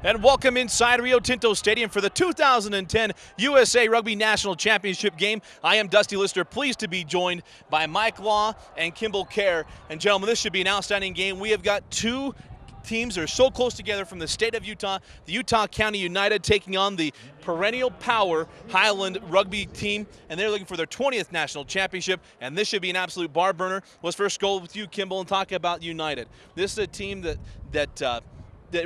And welcome inside Rio Tinto Stadium for the 2010 USA Rugby National Championship game. I am Dusty Lister, pleased to be joined by Mike Law and Kimball Kerr. And gentlemen, this should be an outstanding game. We have got two teams that are so close together from the state of Utah. The Utah County United taking on the perennial power Highland Rugby team, and they're looking for their 20th national championship, and this should be an absolute bar burner. Let's first go with you, Kimball, and talk about United. This is a team that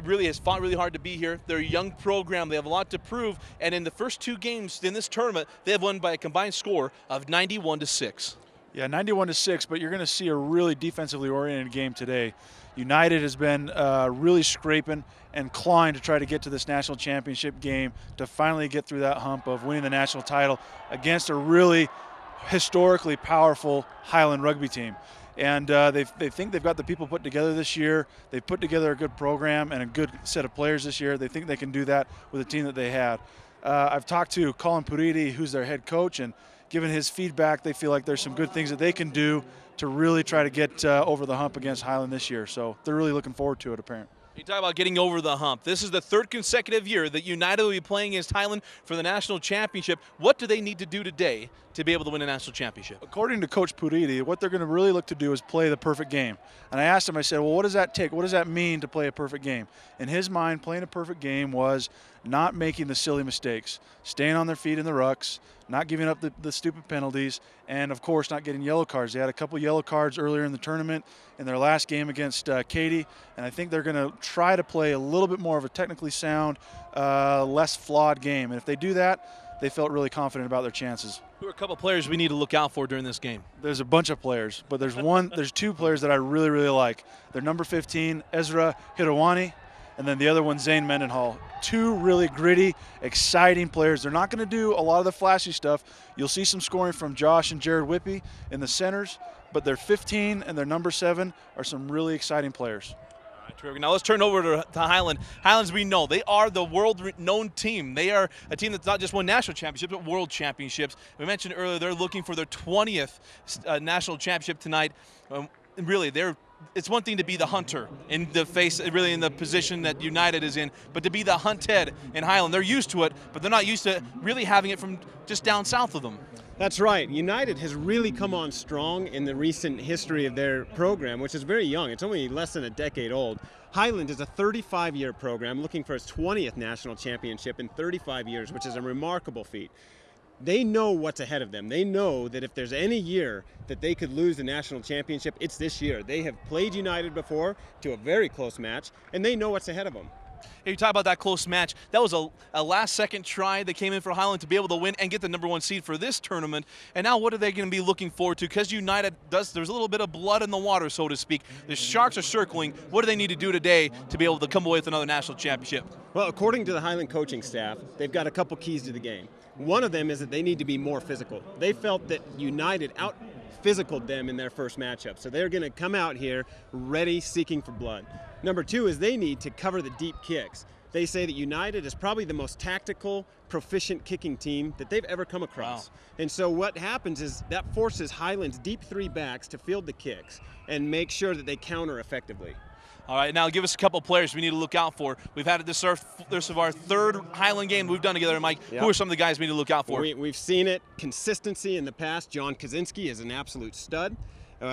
really has fought really hard to be here. They're a young program. They have a lot to prove, and in the first two games in this tournament, they have won by a combined score of 91-6. Yeah, 91-6, but you're going to see a really defensively oriented game today. United has been really scraping and clawing to try to get to this national championship game to finally get through that hump of winning the national title against a really historically powerful Highland Rugby team. And they think they've got the people put together this year. They've put together a good program and a good set of players this year. They think they can do that with the team that they had. I've talked to Colin Puriti, who's their head coach, and given his feedback, they feel like there's some good things that they can do to really try to get over the hump against Highland this year. So they're really looking forward to it, apparently. You talk about getting over the hump. This is the third consecutive year that United will be playing against Highland for the national championship. What do they need to do today to be able to win a national championship? According to Coach Puriti, what they're going to really look to do is play the perfect game. And I asked him, I said, well, what does that take? What does that mean to play a perfect game? In his mind, playing a perfect game was not making the silly mistakes, staying on their feet in the rucks, not giving up the stupid penalties, and, of course, not getting yellow cards. They had a couple yellow cards earlier in the tournament in their last game against Katy, and I think they're going to try to play a little bit more of a technically sound, less flawed game. And if they do that, they felt really confident about their chances. Who are a couple players we need to look out for during this game? There's a bunch of players, but there's two players that I really, really like. They're number 15, Ezra Hirawani, and then the other one, Zane Mendenhall. Two really gritty, exciting players. They're not going to do a lot of the flashy stuff. You'll see some scoring from Josh and Jared Whippy in the centers, but their 15 and their number 7 are some really exciting players. All right, terrific. Now let's turn over to Highland. Highlands, we know, they are the world-known team. They are a team that's not just won national championships, but world championships. We mentioned earlier they're looking for their 20th national championship tonight. Really, it's one thing to be the hunter in the face, really in the position that United is in, but to be the hunted in Highland, they're used to it, but they're not used to really having it from just down south of them. That's right. United has really come on strong in the recent history of their program, which is very young. It's only less than a decade old. Highland is a 35-year program looking for its 20th national championship in 35 years, which is a remarkable feat. They know what's ahead of them. They know that if there's any year that they could lose the national championship, it's this year. They have played United before to a very close match, and they know what's ahead of them. Hey, you talk about that close match. That was a last-second try that came in for Highland to be able to win and get the number 1 seed for this tournament. And now what are they going to be looking forward to? Because United there's a little bit of blood in the water, so to speak. The Sharks are circling. What do they need to do today to be able to come away with another national championship? Well, according to the Highland coaching staff, they've got a couple keys to the game. One of them is that they need to be more physical. They felt that United out-physicaled them in their first matchup, so they're going to come out here ready, seeking for blood. Number 2 is they need to cover the deep kicks. They say that United is probably the most tactical, proficient kicking team that they've ever come across. Wow. And so what happens is that forces Highland's deep 3 backs to field the kicks and make sure that they counter effectively. All right, now give us a couple players we need to look out for. We've had this of our third Highland game we've done together, Mike. Yep. Who are some of the guys we need to look out for? We've seen it, consistency in the past. John Kaczynski is an absolute stud.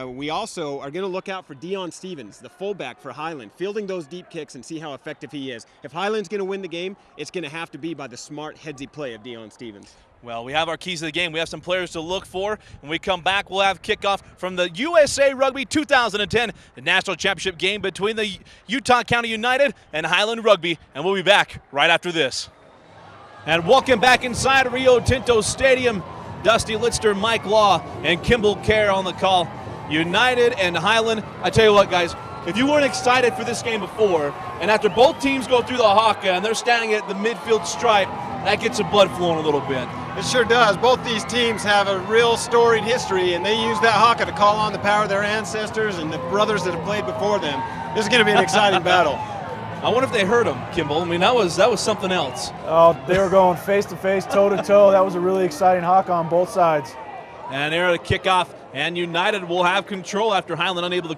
We also are going to look out for Dion Stevens, the fullback for Highland, fielding those deep kicks and see how effective he is. If Highland's going to win the game, it's going to have to be by the smart, headsy play of Dion Stevens. Well, we have our keys to the game. We have some players to look for. When we come back, we'll have kickoff from the USA Rugby 2010 National Championship game between the Utah County United and Highland Rugby, and we'll be back right after this. And welcome back inside Rio Tinto Stadium. Dusty Lister, Mike Law, and Kimball Kerr on the call. United and Highland. I tell you what, guys, if you weren't excited for this game before, and after both teams go through the haka and they're standing at the midfield stripe, that gets the blood flowing a little bit. It sure does. Both these teams have a real storied history, and they use that haka to call on the power of their ancestors and the brothers that have played before them. This is going to be an exciting battle. I wonder if they heard him, Kimball. I mean, that was something else. Oh, they were going face-to-face, toe-to-toe. That was a really exciting haka on both sides. And they're at a kickoff, and United will have control after Highland unable to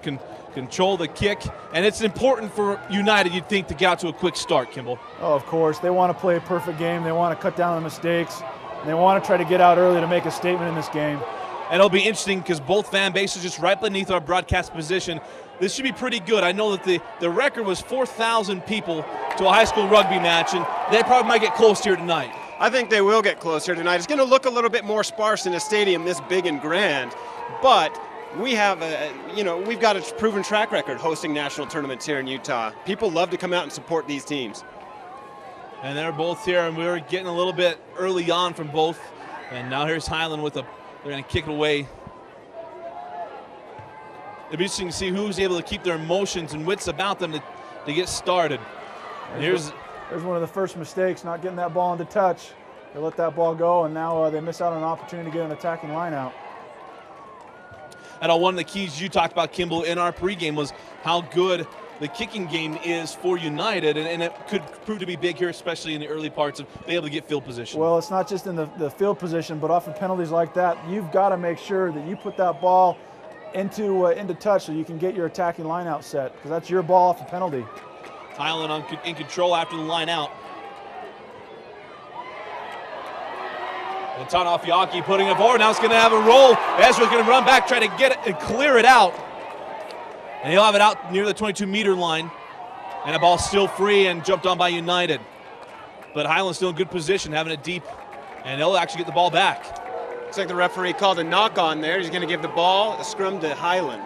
control the kick, and it's important for United, you'd think, to get out to a quick start, Kimball. Oh, of course. They want to play a perfect game. They want to cut down the mistakes. And they want to try to get out early to make a statement in this game. And it'll be interesting because both fan bases just right beneath our broadcast position. This should be pretty good. I know that the record was 4,000 people to a high school rugby match, and they probably might get close here tonight. I think they will get close here tonight. It's going to look a little bit more sparse in a stadium this big and grand, but we have we've got a proven track record hosting national tournaments here in Utah. People love to come out and support these teams. And they're both here, and we were getting a little bit early on from both. And now here's Highland they're going to kick it away. It'll be interesting to see who's able to keep their emotions and wits about them to get started. And here's one of the first mistakes, not getting that ball into touch. They let that ball go, and now they miss out on an opportunity to get an attacking line out. And one of the keys you talked about, Kimball, in our pregame was how good the kicking game is for United, and it could prove to be big here, especially in the early parts of being able to get field position. Well, it's not just in the field position, but off of penalties like that, you've got to make sure that you put that ball into touch so you can get your attacking line out set, because that's your ball off a penalty. Highland in control after the line out. And Tanafiaki putting it forward. Now it's going to have a roll. Ezra's going to run back, try to get it and clear it out. And he'll have it out near the 22-meter line. And the ball's still free and jumped on by United. But Highland's still in good position, having it deep. And they'll actually get the ball back. Looks like the referee called a knock on there. He's going to give the ball, a scrum to Highland.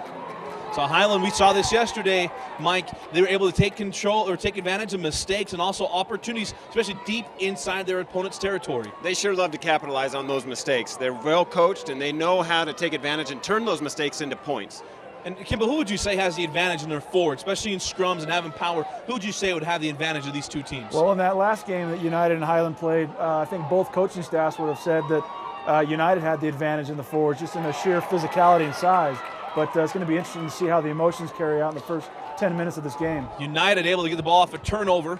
So Highland, we saw this yesterday, Mike, they were able to take control or take advantage of mistakes and also opportunities, especially deep inside their opponent's territory. They sure love to capitalize on those mistakes. They're well coached and they know how to take advantage and turn those mistakes into points. And Kimball, who would you say has the advantage in their forward, especially in scrums and having power? Who would you say would have the advantage of these two teams? Well, in that last game that United and Highland played, I think both coaching staffs would have said that United had the advantage in the forwards, just in their sheer physicality and size. But it's going to be interesting to see how the emotions carry out in the first 10 minutes of this game. United able to get the ball off a turnover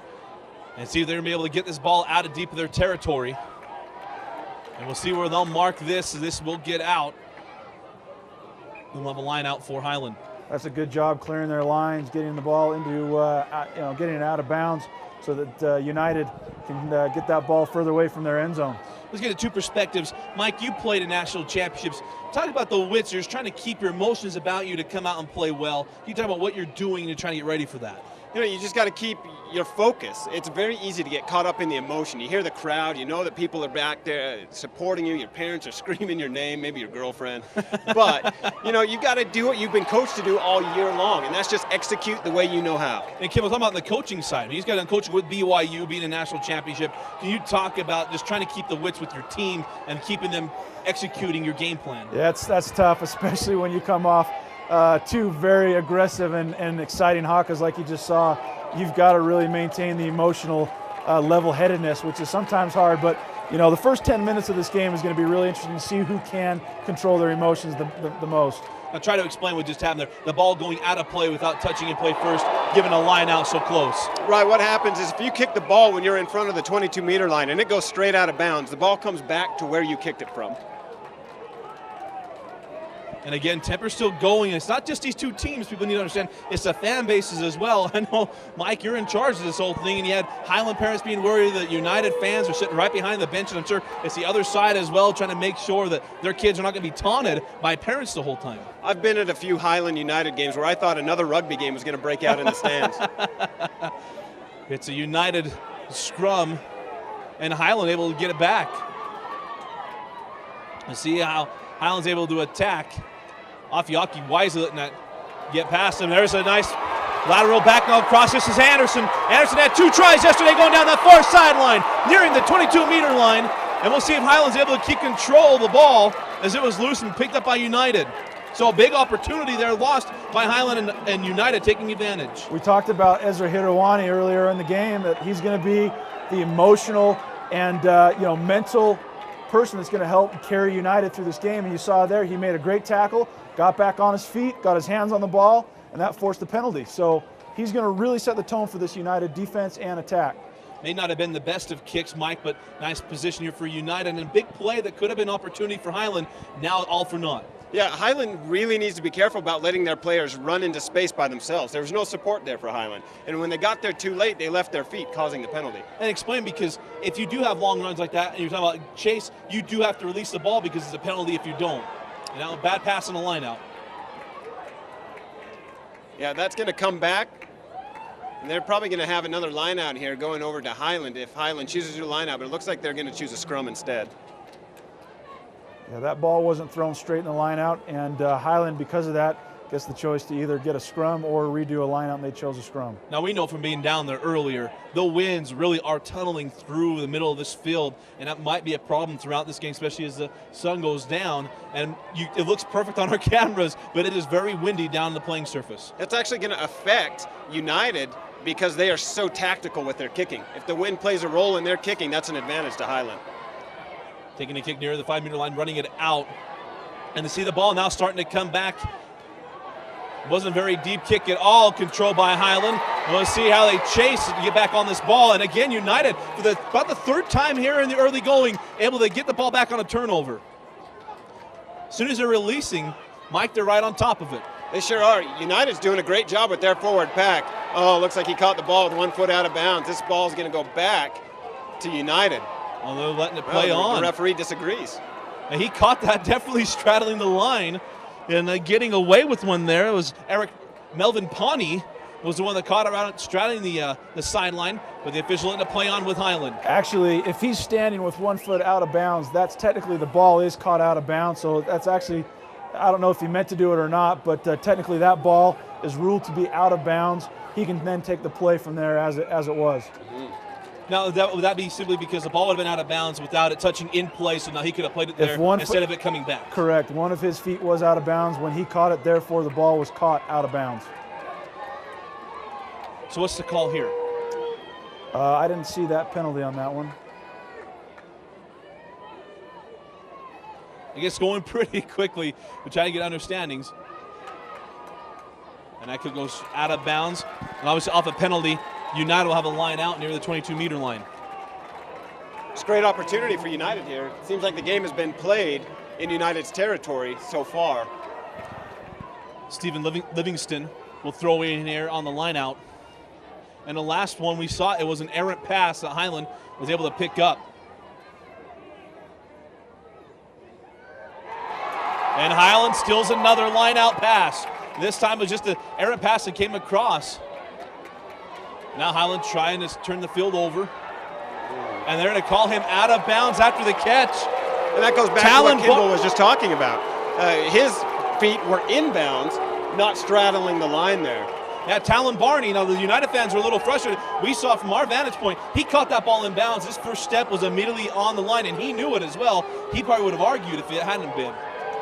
and see if they're going to be able to get this ball out of deep of their territory. And we'll see where they'll mark this. This will get out. We'll have a line out for Highland. That's a good job clearing their lines, getting the ball into, getting it out of bounds so that United can get that ball further away from their end zone. Let's get the two perspectives. Mike, you played in national championships. Talk about the wits. You're just trying to keep your emotions about you to come out and play well. Can you talk about what you're doing to try to get ready for that? You know, you just got to keep your focus. It's very easy to get caught up in the emotion. You hear the crowd, you know that people are back there supporting you, your parents are screaming your name, maybe your girlfriend. But, you know, you've got to do what you've been coached to do all year long, and that's just execute the way you know how. And Kim, we're talking about the coaching side. He's got done coaching with BYU, being a national championship. Can you talk about just trying to keep the wits with your team and keeping them executing your game plan? Yeah, that's tough, especially when you come off two very aggressive and exciting Hakas like you just saw. You've got to really maintain the emotional level-headedness, which is sometimes hard. But, you know, the first 10 minutes of this game is going to be really interesting to see who can control their emotions the most. I'll try to explain what just happened there. The ball going out of play without touching in play first, giving a line out so close. Right, what happens is if you kick the ball when you're in front of the 22-meter line and it goes straight out of bounds, the ball comes back to where you kicked it from. And again, temper's still going. It's not just these two teams. People need to understand it's the fan bases as well. I know, Mike, you're in charge of this whole thing, and you had Highland parents being worried that United fans are sitting right behind the bench, and I'm sure it's the other side as well, trying to make sure that their kids are not going to be taunted by parents the whole time. I've been at a few Highland United games where I thought another rugby game was going to break out in the stands. It's a United scrum, and Highland able to get it back. And see how Highland's able to attack. Afiaki wisely letting that get past him. There's a nice lateral back now across. This is Anderson. Anderson had 2 tries yesterday going down that far sideline, nearing the 22-meter line. And we'll see if Highland's able to keep control of the ball as it was loose and picked up by United. So a big opportunity there lost by Highland and United taking advantage. We talked about Ezra Hirawani earlier in the game, that he's going to be the emotional and mental person that's going to help carry United through this game. And you saw there, he made a great tackle, got back on his feet, got his hands on the ball, and that forced the penalty. So he's going to really set the tone for this United defense and attack. May not have been the best of kicks, Mike, but nice position here for United, and a big play that could have been an opportunity for Highland, now all for naught. Yeah, Highland really needs to be careful about letting their players run into space by themselves. There was no support there for Highland. And when they got there too late, they left their feet, causing the penalty. And explain, because if you do have long runs like that, and you're talking about chase, you do have to release the ball because it's a penalty if you don't. And now a bad pass on the line out. Yeah, that's going to come back. And they're probably going to have another line out here going over to Highland if Highland chooses to do line out, but it looks like they're going to choose a scrum instead. Yeah, that ball wasn't thrown straight in the line out, and Highland, because of that, gets the choice to either get a scrum or redo a line out, and they chose a scrum. Now we know from being down there earlier, the winds really are tunneling through the middle of this field, and that might be a problem throughout this game, especially as the sun goes down. And it looks perfect on our cameras, but it is very windy down the playing surface. That's actually going to affect United because they are so tactical with their kicking. If the wind plays a role in their kicking, that's an advantage to Highland. Taking a kick near the 5-meter line, running it out. And to see the ball now starting to come back. Wasn't a very deep kick at all, controlled by Highland. We'll see how they chase to get back on this ball. And again, United, for about the third time here in the early going, able to get the ball back on a turnover. As soon as they're releasing, Mike, they're right on top of it. They sure are. United's doing a great job with their forward pack. Oh, looks like he caught the ball with 1 foot out of bounds. This ball's going to go back to United. Although letting it play on. The referee disagrees. And he caught that, definitely straddling the line and getting away with one there. It was Melvin Pawnee was the one that caught around straddling the sideline, but the official letting it play on with Highland. Actually, if he's standing with 1 foot out of bounds, that's technically the ball is caught out of bounds. So that's actually, I don't know if he meant to do it or not, but technically that ball is ruled to be out of bounds. He can then take the play from there as it was. Mm-hmm. Now, would that be simply because the ball would have been out of bounds without it touching in play, so now he could have played it there instead of it coming back? Correct. One of his feet was out of bounds when he caught it, therefore the ball was caught out of bounds. So what's the call here? I didn't see that penalty on that one. I guess going pretty quickly to try to get understandings. And that could go out of bounds. And obviously off a penalty, United will have a line out near the 22-meter line. It's a great opportunity for United here. It seems like the game has been played in United's territory so far. Stephen Livingston will throw in here on the line out. And the last one we saw, it was an errant pass that Highland was able to pick up. And Highland steals another line out pass. This time it was just an errant pass that came across. Now Highland trying to turn the field over. And they're going to call him out of bounds after the catch. And that goes back to what Kimball was just talking about. His feet were inbounds, not straddling the line there. Yeah, Talon Barney, now the United fans were a little frustrated. We saw from our vantage point, he caught that ball in bounds. His first step was immediately on the line, and he knew it as well. He probably would have argued if it hadn't been.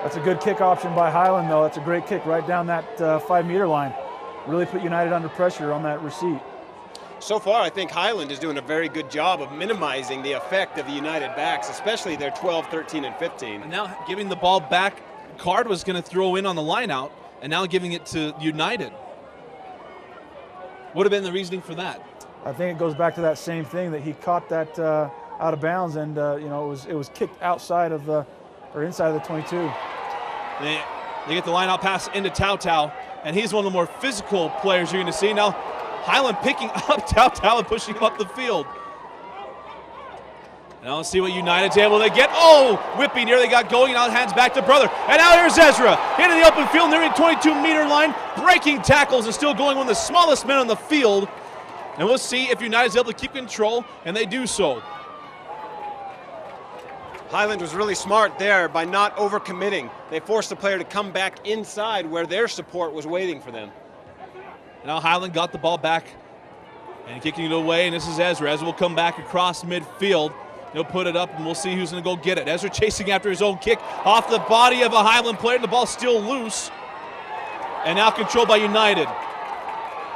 That's a good kick option by Highland, though. That's a great kick right down that 5-meter line. Really put United under pressure on that receipt. So far, I think Highland is doing a very good job of minimizing the effect of the United backs, especially their 12, 13, and 15. And now giving the ball back, Card was going to throw in on the line out, and now giving it to United. What would have been the reasoning for that? I think it goes back to that same thing, that he caught that out of bounds, and it was kicked outside of the, or inside of the 22. They get the line out pass into Tao, and he's one of the more physical players you're going to see. Now Highland picking up Tao and pushing him up the field. Now let's see what United's able to get. Oh, Whippy nearly got going, now hands back to Brother. And now here's Ezra, into the open field near the 22-meter line, breaking tackles and still going, one of the smallest men on the field. And we'll see if United's able to keep control, and they do so. Highland was really smart there by not overcommitting. They forced the player to come back inside where their support was waiting for them. Now Highland got the ball back and kicking it away, and this is Ezra. Ezra will come back across midfield. He'll put it up, and we'll see who's going to go get it. Ezra chasing after his own kick off the body of a Highland player, and the ball's still loose. And now controlled by United.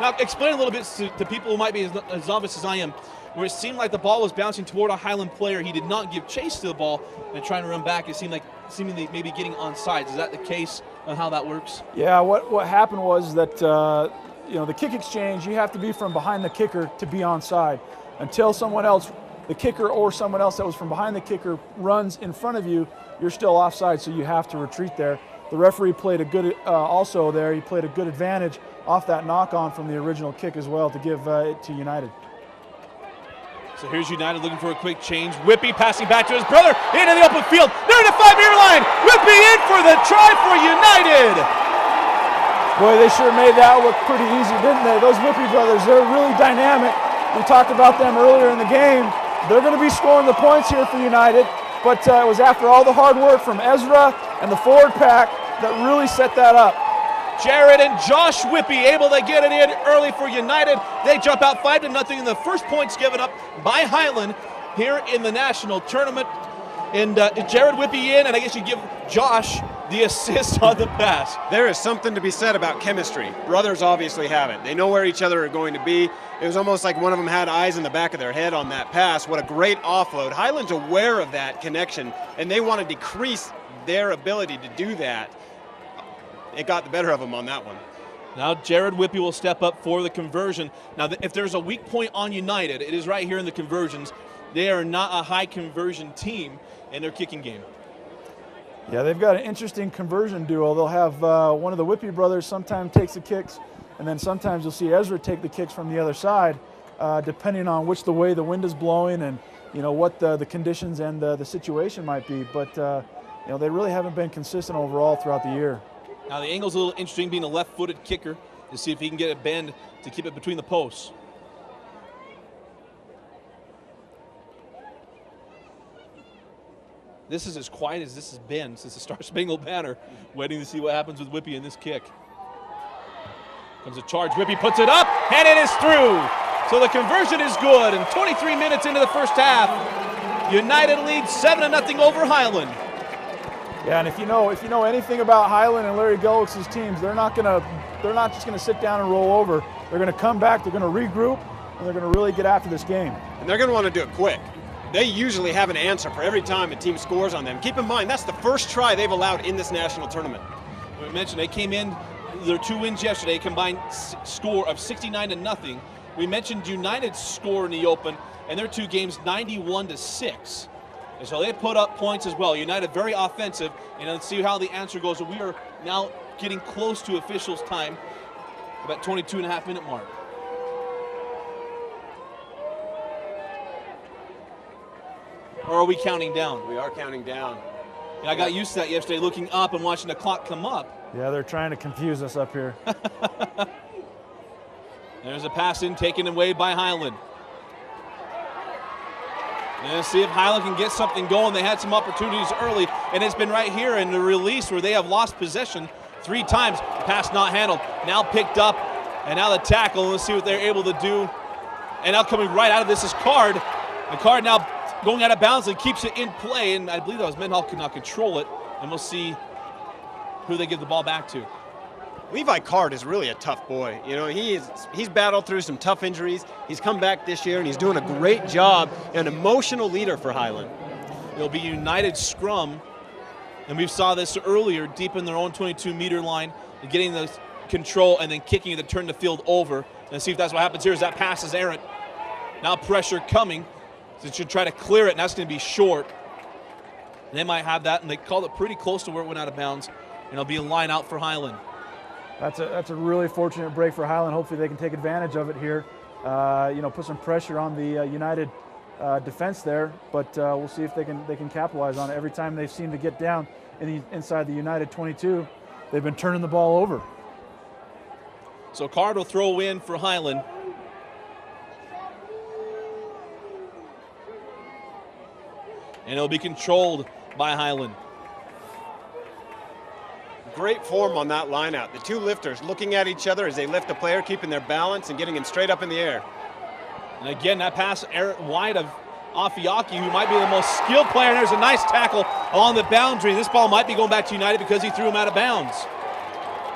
Now explain a little bit to people who might be as novice as I am, where it seemed like the ball was bouncing toward a Highland player. He did not give chase to the ball and trying to run back. It seemed like seemingly maybe getting on sides. Is that the case on how that works? Yeah, what happened was that the kick exchange, you have to be from behind the kicker to be onside. Until someone else, the kicker or someone else that was from behind the kicker, runs in front of you, you're still offside, so you have to retreat there. the referee played a good, also there, he played a good advantage off that knock-on from the original kick as well to give it to United. So here's United looking for a quick change. Whippy passing back to his brother into the open field. They're in the 5-meter line. Whippy in for the try for United. Boy, they sure made that look pretty easy, didn't they? Those Whippy brothers, they're really dynamic. We talked about them earlier in the game. They're going to be scoring the points here for United, but it was after all the hard work from Ezra and the forward pack that really set that up. Jared and Josh Whippy able to get it in early for United. They jump out 5-0 in the first points given up by Highland here in the national tournament. And Jared Whippy in, and I guess you give Josh the assist on the pass. There is something to be said about chemistry. Brothers obviously have it. They know where each other are going to be. It was almost like one of them had eyes in the back of their head on that pass. What a great offload. Highland's aware of that connection, and they want to decrease their ability to do that. It got the better of them on that one. Now Jared Whippy will step up for the conversion. Now, if there's a weak point on United, it is right here in the conversions. They are not a high conversion team in their kicking game. Yeah, they've got an interesting conversion duo. They'll have one of the Whippy brothers sometimes takes the kicks, and then sometimes you'll see Ezra take the kicks from the other side, depending on which the way the wind is blowing and what the conditions and the situation might be. But they really haven't been consistent overall throughout the year. Now the angle's a little interesting, being a left-footed kicker, to see if he can get a bend to keep it between the posts. This is as quiet as this has been since the Star-Spangled Banner, waiting to see what happens with Whippy in this kick. Comes a charge, Whippy puts it up, and it is through. So the conversion is good, and 23 minutes into the first half, United leads 7-0 over Highland. Yeah, and if you know anything about Highland and Larry Gullick's teams, they're not just gonna sit down and roll over. They're gonna come back, they're gonna regroup, and they're gonna really get after this game. And they're gonna want to do it quick. They usually have an answer for every time a team scores on them. Keep in mind, that's the first try they've allowed in this national tournament. We mentioned they came in, their 2 wins yesterday, combined score of 69-0. We mentioned United's score in the open, and their 2 games 91-6. And so they put up points as well. United very offensive, and let's see how the answer goes. So we are now getting close to officials' time, about 22.5-minute mark. Or are we counting down? We are counting down. And I got used to that yesterday, looking up and watching the clock come up. Yeah, they're trying to confuse us up here. There's a pass in taken away by Highland. And let's see if Highland can get something going. They had some opportunities early, and it's been right here in the release where they have lost possession 3 times. The pass not handled, now picked up, and now the tackle. Let's see what they're able to do. And now coming right out of this is Card. And Card now going out of bounds and keeps it in play, and I believe that was Mendenhall could not control it, and we'll see who they give the ball back to. Levi Card is really a tough boy. He's battled through some tough injuries. He's come back this year, and he's doing a great job, an emotional leader for Highland. It'll be United scrum, and we saw this earlier, deep in their own 22-meter line, and getting the control and then kicking it to turn the field over. And see if that's what happens here as that pass is errant. Now pressure coming. They should try to clear it, and that's going to be short. And they might have that, and they called it pretty close to where it went out of bounds, and it'll be a line out for Highland. That's a really fortunate break for Highland. Hopefully they can take advantage of it here. Put some pressure on the United defense there, but we'll see if they can capitalize on it. Every time they seem to get down inside the United 22, they've been turning the ball over. So Card will throw in for Highland. And it'll be controlled by Highland. Great form on that line out. The 2 lifters looking at each other as they lift the player, keeping their balance and getting him straight up in the air. And again, that pass wide of Afiaki, who might be the most skilled player. And there's a nice tackle along the boundary. This ball might be going back to United because he threw him out of bounds.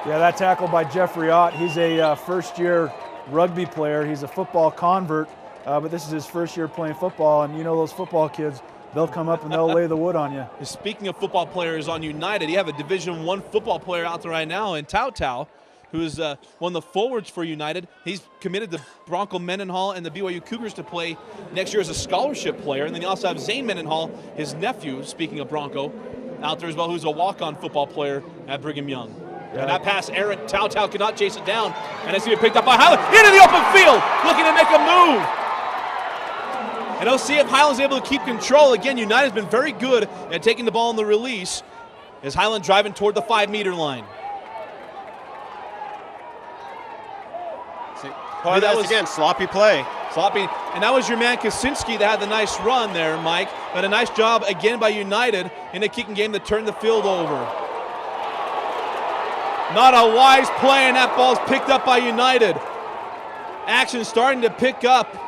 Yeah, that tackle by Jeffrey Ott. He's a first-year rugby player. He's a football convert, but this is his first year playing football. And those football kids, they'll come up and they'll lay the wood on you. Speaking of football players on United, you have a Division I football player out there right now in Tao Tao, who is one of the forwards for United. He's committed to Bronco Mendenhall and the BYU Cougars to play next year as a scholarship player. And then you also have Zane Mendenhall, his nephew, speaking of Bronco, out there as well, who's a walk-on football player at Brigham Young. Yeah. And that pass, Aaron Tao cannot chase it down. And it's going to be picked up by Highland into the open field, looking to make a move. And they'll see if Highland's able to keep control. Again, United's been very good at taking the ball in the release as Highland driving toward the 5-meter line. Part of that was, again, sloppy play. Sloppy. And that was your man Kaczynski that had the nice run there, Mike. But a nice job again by United in a kicking game to turn the field over. Not a wise play, and that ball's picked up by United. Action starting to pick up.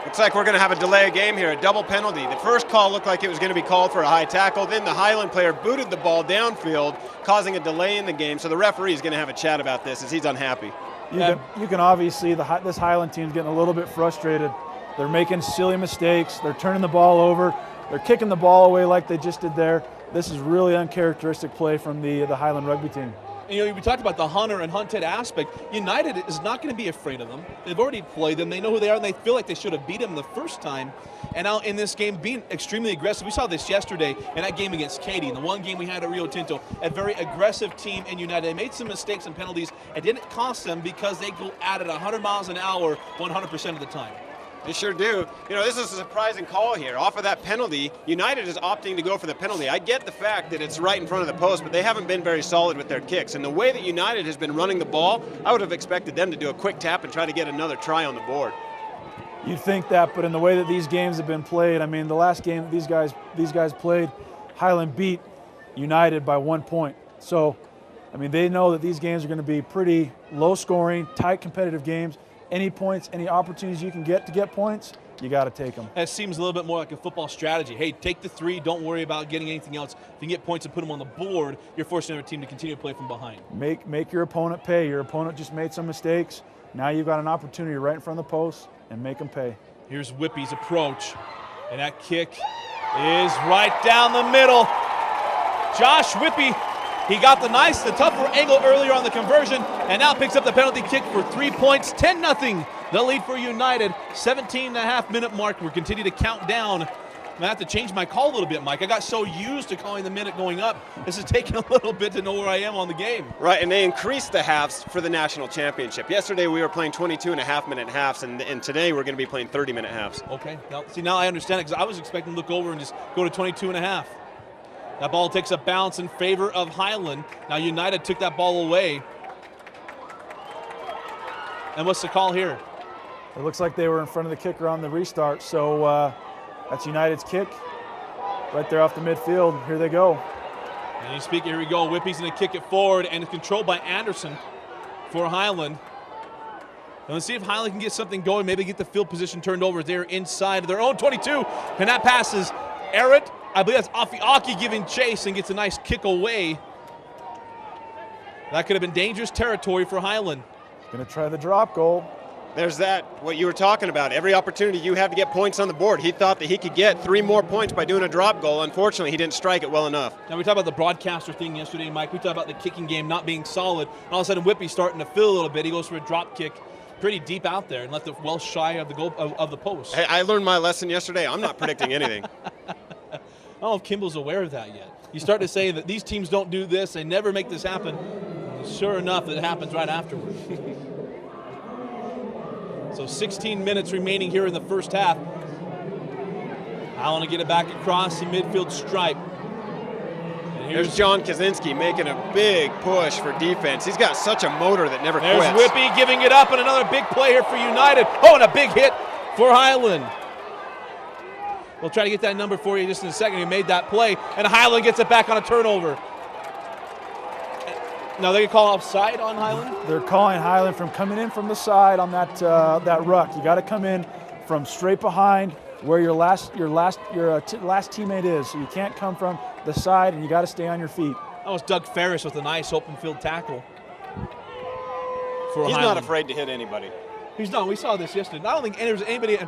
Looks like we're going to have a delay of game here, a double penalty. The first call looked like it was going to be called for a high tackle. Then the Highland player booted the ball downfield, causing a delay in the game. So the referee is going to have a chat about this as he's unhappy. You can obviously see this Highland team's getting a little bit frustrated. They're making silly mistakes. They're turning the ball over. They're kicking the ball away like they just did there. This is really uncharacteristic play from the Highland rugby team. You know, we talked about the hunter and hunted aspect. United is not going to be afraid of them. They've already played them. They know who they are, and they feel like they should have beat them the first time. And now in this game, being extremely aggressive. We saw this yesterday in that game against Katy, in the one game we had at Rio Tinto. A very aggressive team in United. They made some mistakes and penalties. It didn't cost them because they go at it 100 miles an hour 100% of the time. They sure do. You know, this is a surprising call here. Off of that penalty, United is opting to go for the penalty. I get the fact that it's right in front of the post, but they haven't been very solid with their kicks. And the way that United has been running the ball, I would have expected them to do a quick tap and try to get another try on the board. You'd think that, but in the way that these games have been played, I mean, the last game that these guys played, Highland beat United by 1 point. So, I mean, they know that these games are going to be pretty low-scoring, tight, competitive games. Any points, any opportunities you can get to get points, you got to take them. That seems a little bit more like a football strategy. Hey, take the 3, don't worry about getting anything else. If you can get points and put them on the board, you're forcing another team to continue to play from behind. Make your opponent pay. Your opponent just made some mistakes. Now you've got an opportunity right in front of the post and make them pay. Here's Whippy's approach, and that kick is right down the middle. Josh Whippy, he got the tougher angle earlier on the conversion, and now picks up the penalty kick for 3 points, 10-0. The lead for United, 17.5-minute mark. We're continuing to count down. I'm going to have to change my call a little bit, Mike. I got so used to calling the minute going up. This is taking a little bit to know where I am on the game. Right, and they increased the halves for the national championship. Yesterday we were playing 22.5-minute halves, and today we're going to be playing 30-minute halves. Okay, now I understand it, because I was expecting to look over and just go to 22.5. That ball takes a bounce in favor of Highland. Now United took that ball away. And what's the call here? It looks like they were in front of the kicker on the restart, so that's United's kick right there off the midfield. Here they go. And you speak, here we go. Whippy's going to kick it forward, and it's controlled by Anderson for Highland. And let's see if Highland can get something going, maybe get the field position turned over there inside of their own 22. And that passes Errett. I believe that's Afiaki giving chase and gets a nice kick away. That could have been dangerous territory for Highland. Going to try the drop goal. There's that, what you were talking about. Every opportunity you have to get points on the board. He thought that he could get 3 more points by doing a drop goal. Unfortunately, he didn't strike it well enough. Now, we talked about the broadcaster thing yesterday, Mike. We talked about the kicking game not being solid. And all of a sudden, Whippy's starting to feel a little bit. He goes for a drop kick pretty deep out there and left it well shy of the goal of the post. Hey, I learned my lesson yesterday. I'm not predicting anything. I don't know if Kimball's aware of that yet. You start to say that these teams don't do this, they never make this happen. Sure enough, it happens right afterwards. So 16 minutes remaining here in the first half. I want to get it back across the midfield stripe. And There's John Kaczynski making a big push for defense. He's got such a motor that never There's quits. Whippy giving it up, and another big play here for United. Oh, and a big hit for Highland. We'll try to get that number for you just in a second. He made that play, and Highland gets it back on a turnover. Now they can call offside on Highland? They're calling Highland from coming in from the side on that ruck. You got to come in from straight behind where your last teammate is. So you can't come from the side, and you got to stay on your feet. That was Doug Ferris with a nice open field tackle. He's not afraid to hit anybody. He's not. We saw this yesterday. I don't think there's anybody.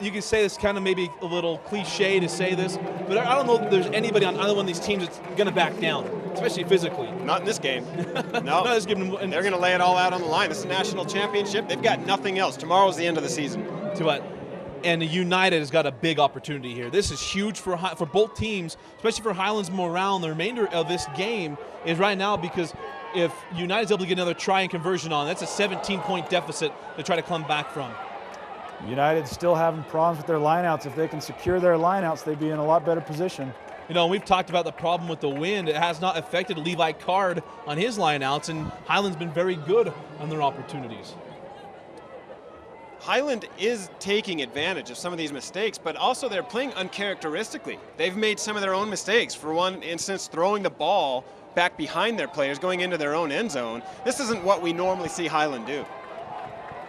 You can say this kind of maybe a little cliche to say this, but I don't know if there's anybody on either one of these teams that's going to back down, especially physically. Not in this game. No. They're going to lay it all out on the line. This is a national championship. They've got nothing else. Tomorrow's the end of the season. To what? And United has got a big opportunity here. This is huge for both teams, especially for Highland's morale. And the remainder of this game is right now, because if United's able to get another try and conversion on, that's a 17-point deficit to try to come back from. United still having problems with their lineouts. If they can secure their lineouts, they'd be in a lot better position. You know, we've talked about the problem with the wind. It has not affected Levi Card on his lineouts, and Highland's been very good on their opportunities. Highland is taking advantage of some of these mistakes, but also they're playing uncharacteristically. They've made some of their own mistakes. For one instance, throwing the ball back behind their players, going into their own end zone. This isn't what we normally see Highland do.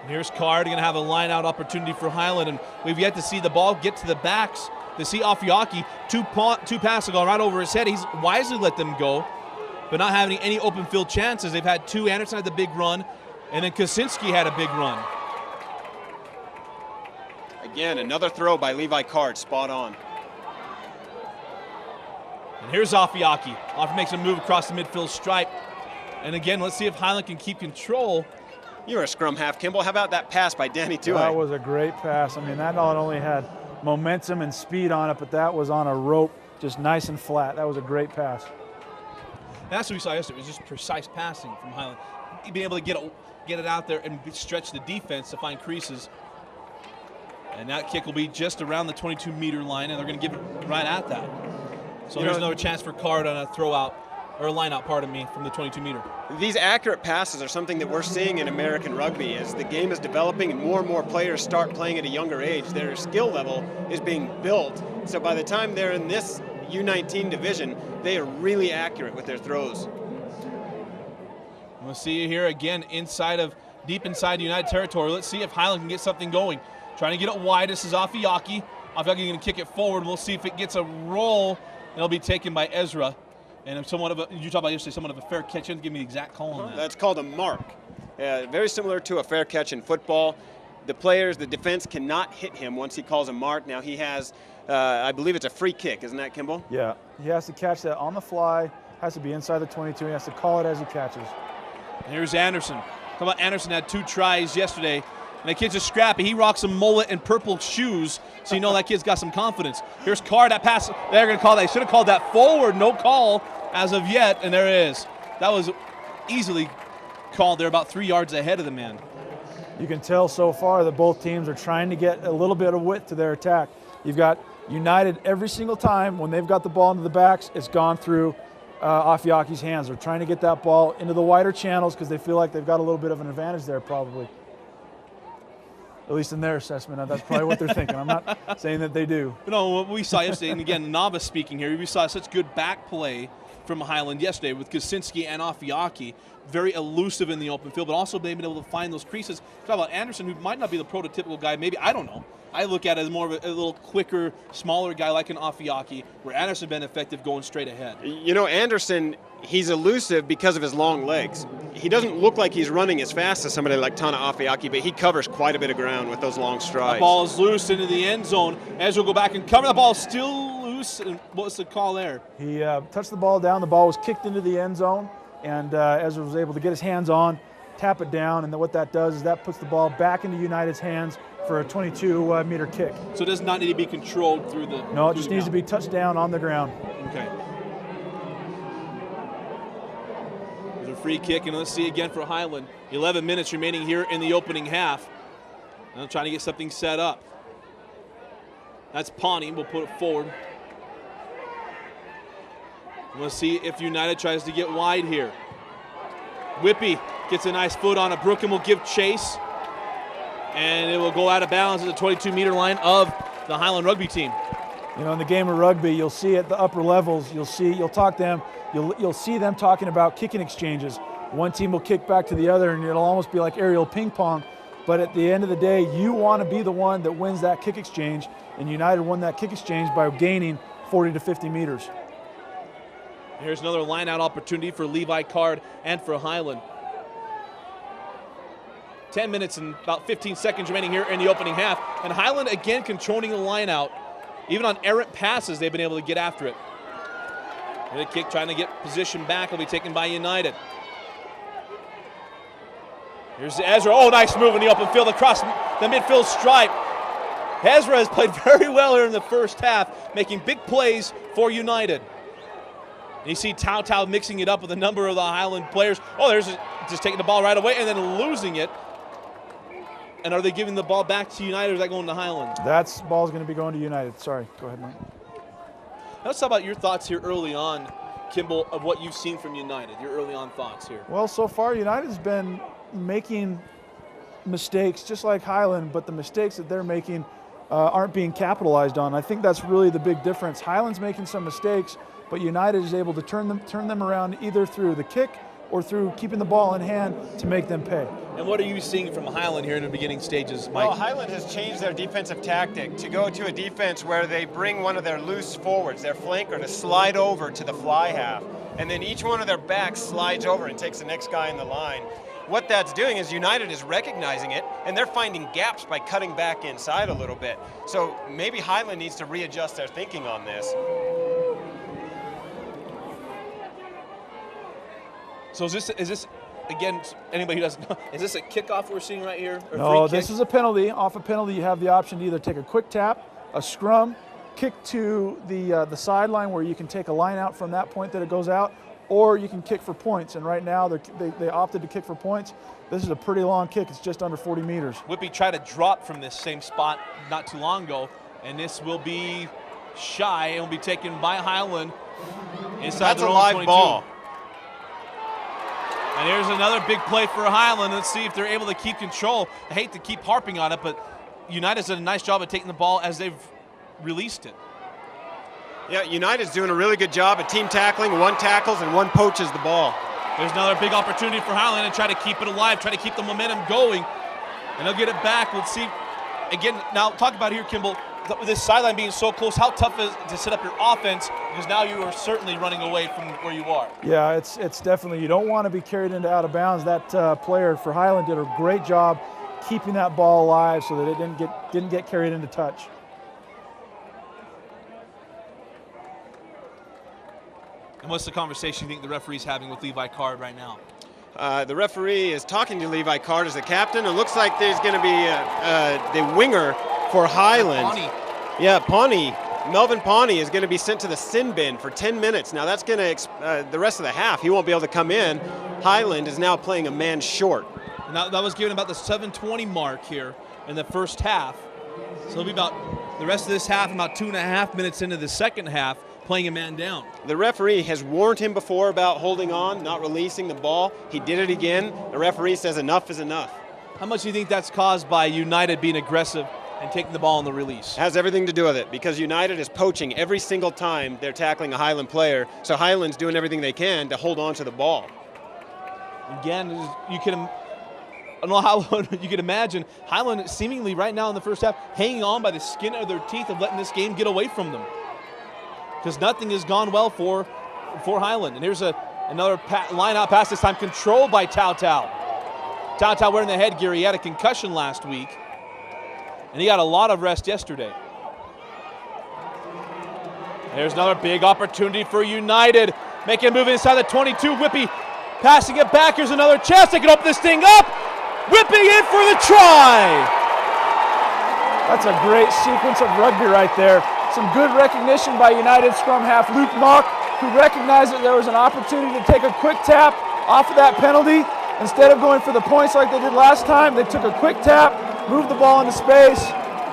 Here's Card going to have a line-out opportunity for Highland, and we've yet to see the ball get to the backs. To see Afiaki, two passes go right over his head. He's wisely let them go, but not having any open field chances. They've had two. Anderson had the big run, and then Kaczynski had a big run. Again, another throw by Levi Card, spot on. And here's Afiaki. Afi makes a move across the midfield stripe. And again, let's see if Highland can keep control. You're a scrum half, Kimball. How about that pass by Danny Tuay? That was a great pass. I mean, that not only had momentum and speed on it, but that was on a rope, just nice and flat. That was a great pass. And that's what we saw yesterday. It was just precise passing from Highland. Being able to get it out there and stretch the defense to find creases. And that kick will be just around the 22-meter line, and they're going to give it right at that. So there's another chance for Card on a throw-out, or a line-out, pardon me, from the 22-meter. These accurate passes are something that we're seeing in American rugby. As the game is developing and more players start playing at a younger age, their skill level is being built. So by the time they're in this U19 division, they are really accurate with their throws. We'll see you here again deep inside United territory. Let's see if Highland can get something going. Trying to get it wide. This is Afiaki. Afiaki going to kick it forward. We'll see if it gets a roll. It'll be taken by Ezra. And you talked about yesterday, somewhat of a fair catch. Give me the exact call on that. That's called a mark. Very similar to a fair catch in football. The defense cannot hit him once he calls a mark. Now he has, I believe it's a free kick, isn't that, Kimball? Yeah, he has to catch that on the fly, has to be inside the 22, he has to call it as he catches. And here's Anderson. Talk about Anderson had 2 tries yesterday. And that kid's just scrappy. He rocks a mullet and purple shoes, so you know that kid's got some confidence. Here's Card. That pass, they're going to call that. They should have called that forward. No call as of yet, and there it is. That was easily called. They're about 3 yards ahead of the man. You can tell so far that both teams are trying to get a little bit of width to their attack. You've got United every single time when they've got the ball into the backs, it's gone through Afiaki's hands. They're trying to get that ball into the wider channels because they feel like they've got a little bit of an advantage there probably. At least in their assessment, that's probably what they're thinking. I'm not saying that they do. You know, what we saw yesterday, and again, novice speaking here, we saw such good back play from Highland yesterday with Kaczynski and Afiaki. Very elusive in the open field, but also being able to find those creases. Talk about Anderson, who might not be the prototypical guy, maybe, I don't know. I look at it as more of a little quicker, smaller guy like an Afiaki, where Anderson been effective going straight ahead. You know, Anderson, he's elusive because of his long legs. He doesn't look like he's running as fast as somebody like Tana Afiaki, but he covers quite a bit of ground with those long strides. The ball is loose into the end zone. Ezra will go back and cover. The ball still loose. And what's the call there? He touched the ball down. The ball was kicked into the end zone, and Ezra was able to get his hands on, tap it down, and then what that does is that puts the ball back into United's hands for a 22-meter kick. So it does not need to be controlled through the... No, it just needs to be touched down on the ground. Okay. There's a free kick, and let's see again for Highland. 11 minutes remaining here in the opening half. Now trying to get something set up. That's Pawnee. We'll put it forward. We'll see if United tries to get wide here. Whippy gets a nice foot on it. Brooklyn will give chase. And it will go out of bounds at the 22-meter line of the Highland rugby team. You know, in the game of rugby, you'll see at the upper levels, you'll talk to them, you'll see them talking about kicking exchanges. One team will kick back to the other, and it'll almost be like aerial ping pong. But at the end of the day, you want to be the one that wins that kick exchange, and United won that kick exchange by gaining 40 to 50 meters. Here's another line-out opportunity for Levi Card and for Highland. 10 minutes and about 15 seconds remaining here in the opening half. And Highland again controlling the line out. Even on errant passes, they've been able to get after it. And a kick trying to get position back will be taken by United. Here's Ezra. Oh, nice move in the open field across the midfield stripe. Ezra has played very well here in the first half, making big plays for United. And you see Tao mixing it up with a number of the Highland players. Oh, there's just taking the ball right away and then losing it. And are they giving the ball back to United, or is that going to Highland? That ball's going to be going to United. Sorry, go ahead, Mike. Let's talk about your thoughts here early on, Kimball, of what you've seen from United, your early on thoughts here. Well, so far United's been making mistakes just like Highland, but the mistakes that they're making aren't being capitalized on. I think that's really the big difference. Highland's making some mistakes, but United is able to turn them around either through the kick or through keeping the ball in hand to make them pay. And what are you seeing from Highland here in the beginning stages, Mike? Well, Highland has changed their defensive tactic to go to a defense where they bring one of their loose forwards, their flanker, to slide over to the fly half. And then each one of their backs slides over and takes the next guy in the line. What that's doing is United is recognizing it, and they're finding gaps by cutting back inside a little bit. So maybe Highland needs to readjust their thinking on this. So is this again, anybody who doesn't know, is this a kickoff we're seeing right here? Or no, free this kick? is a penalty. Off a penalty, you have the option to either take a quick tap, a scrum, kick to the sideline where you can take a line out from that point that it goes out, or you can kick for points. And right now they opted to kick for points. This is a pretty long kick. It's just under 40 meters. Whippy tried to drop from this same spot not too long ago, and this will be shy and will be taken by Highland inside their own 22. That's a live ball. And here's another big play for Highland. Let's see if they're able to keep control. I hate to keep harping on it, but United's done a nice job of taking the ball as they've released it. Yeah, United's doing a really good job at team tackling. One tackles and one poaches the ball. There's another big opportunity for Highland and try to keep it alive, try to keep the momentum going. And they'll get it back. Let's see. Again, now talk about here, Kimball, with this sideline being so close, how tough is it to set up your offense? Because now you are certainly running away from where you are. Yeah, it's definitely, you don't want to be carried into out of bounds. That player for Highland did a great job keeping that ball alive so that it didn't get carried into touch. And what's the conversation you think the referee's having with Levi Card right now? The referee is talking to Levi Card as the captain. It looks like there's going to be the winger for Highland. Pawnee. Yeah, Pawnee. Melvin Pawnee is going to be sent to the sin bin for 10 minutes. Now that's going to, the rest of the half, he won't be able to come in. Highland is now playing a man short. And that was given about the 7:20 mark here in the first half. So it'll be about the rest of this half, about 2.5 minutes into the second half, playing a man down. The referee has warned him before about holding on, not releasing the ball. He did it again. The referee says enough is enough. How much do you think that's caused by United being aggressive and taking the ball on the release? Has everything to do with it, because United is poaching every single time they're tackling a Highland player, so Highland's doing everything they can to hold on to the ball. Again, you can, I don't know how you can imagine Highland seemingly right now in the first half hanging on by the skin of their teeth of letting this game get away from them, because nothing has gone well for Highland. And here's another line out pass, this time controlled by Tao. Tao wearing the headgear. He had a concussion last week, and he got a lot of rest yesterday. There's another big opportunity for United. Making a move inside the 22. Whippy passing it back. Here's another chance. They can open this thing up. Whippy in for the try. That's a great sequence of rugby right there. Some good recognition by United scrum half Luke Mock, who recognized that there was an opportunity to take a quick tap off of that penalty. Instead of going for the points like they did last time, they took a quick tap, moved the ball into space,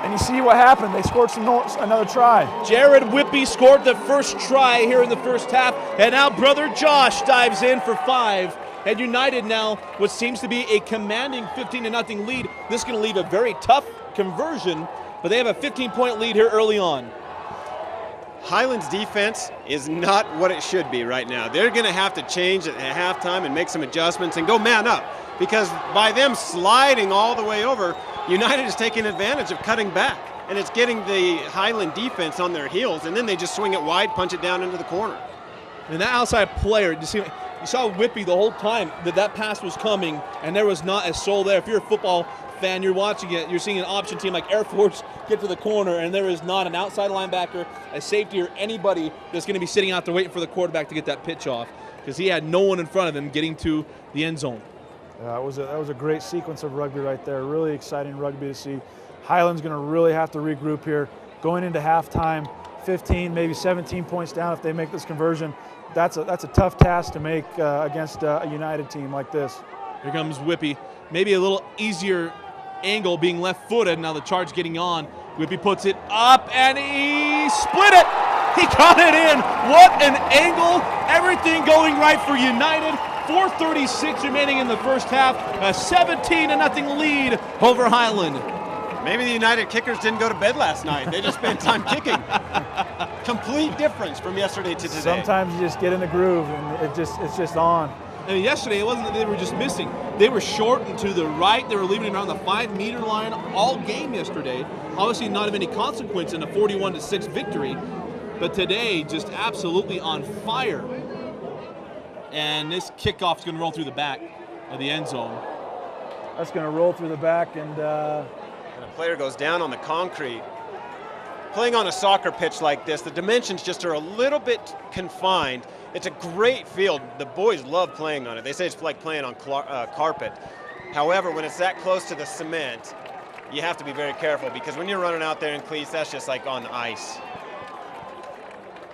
and you see what happened. They scored another try. Jared Whippy scored the first try here in the first half, and now brother Josh dives in for 5. And United now, what seems to be a commanding 15-0 lead. This is going to leave a very tough conversion, but they have a 15-point lead here early on. Highland's defense is not what it should be right now. They're going to have to change at halftime and make some adjustments and go man up, because by them sliding all the way over, United is taking advantage of cutting back, and it's getting the Highland defense on their heels, and then they just swing it wide, punch it down into the corner. And that outside player, you saw Whippy the whole time that pass was coming, and there was not a soul there. If you're a football fan, you're watching it, you're seeing an option team like Air Force get to the corner, and there is not an outside linebacker, a safety, or anybody that's going to be sitting out there waiting for the quarterback to get that pitch off, because he had no one in front of him getting to the end zone. That was a great sequence of rugby right there. Really exciting rugby to see. Highland's going to really have to regroup here. Going into halftime, 15, maybe 17 points down if they make this conversion. That's a tough task to make against a United team like this. Here comes Whippy. Maybe a little easier angle being left-footed. Now the charge getting on. Whippy puts it up, and he split it. He got it in. What an angle. Everything going right for United. 4:36 remaining in the first half. A 17-0 lead over Highland. Maybe the United kickers didn't go to bed last night. They just spent time kicking. Complete difference from yesterday to today. Sometimes you just get in the groove, and it's just on. I mean, yesterday it wasn't that they were just missing. They were short and to the right. They were leaving it around the 5-meter line all game yesterday. Obviously not of any consequence in a 41-6 victory. But today, just absolutely on fire. And this kickoff is going to roll through the back of the end zone. That's going to roll through the back, and a player goes down on the concrete. Playing on a soccer pitch like this, the dimensions just are a little bit confined. It's a great field. The boys love playing on it. They say it's like playing on carpet. However, when it's that close to the cement, you have to be very careful, because when you're running out there in cleats, that's just like on ice.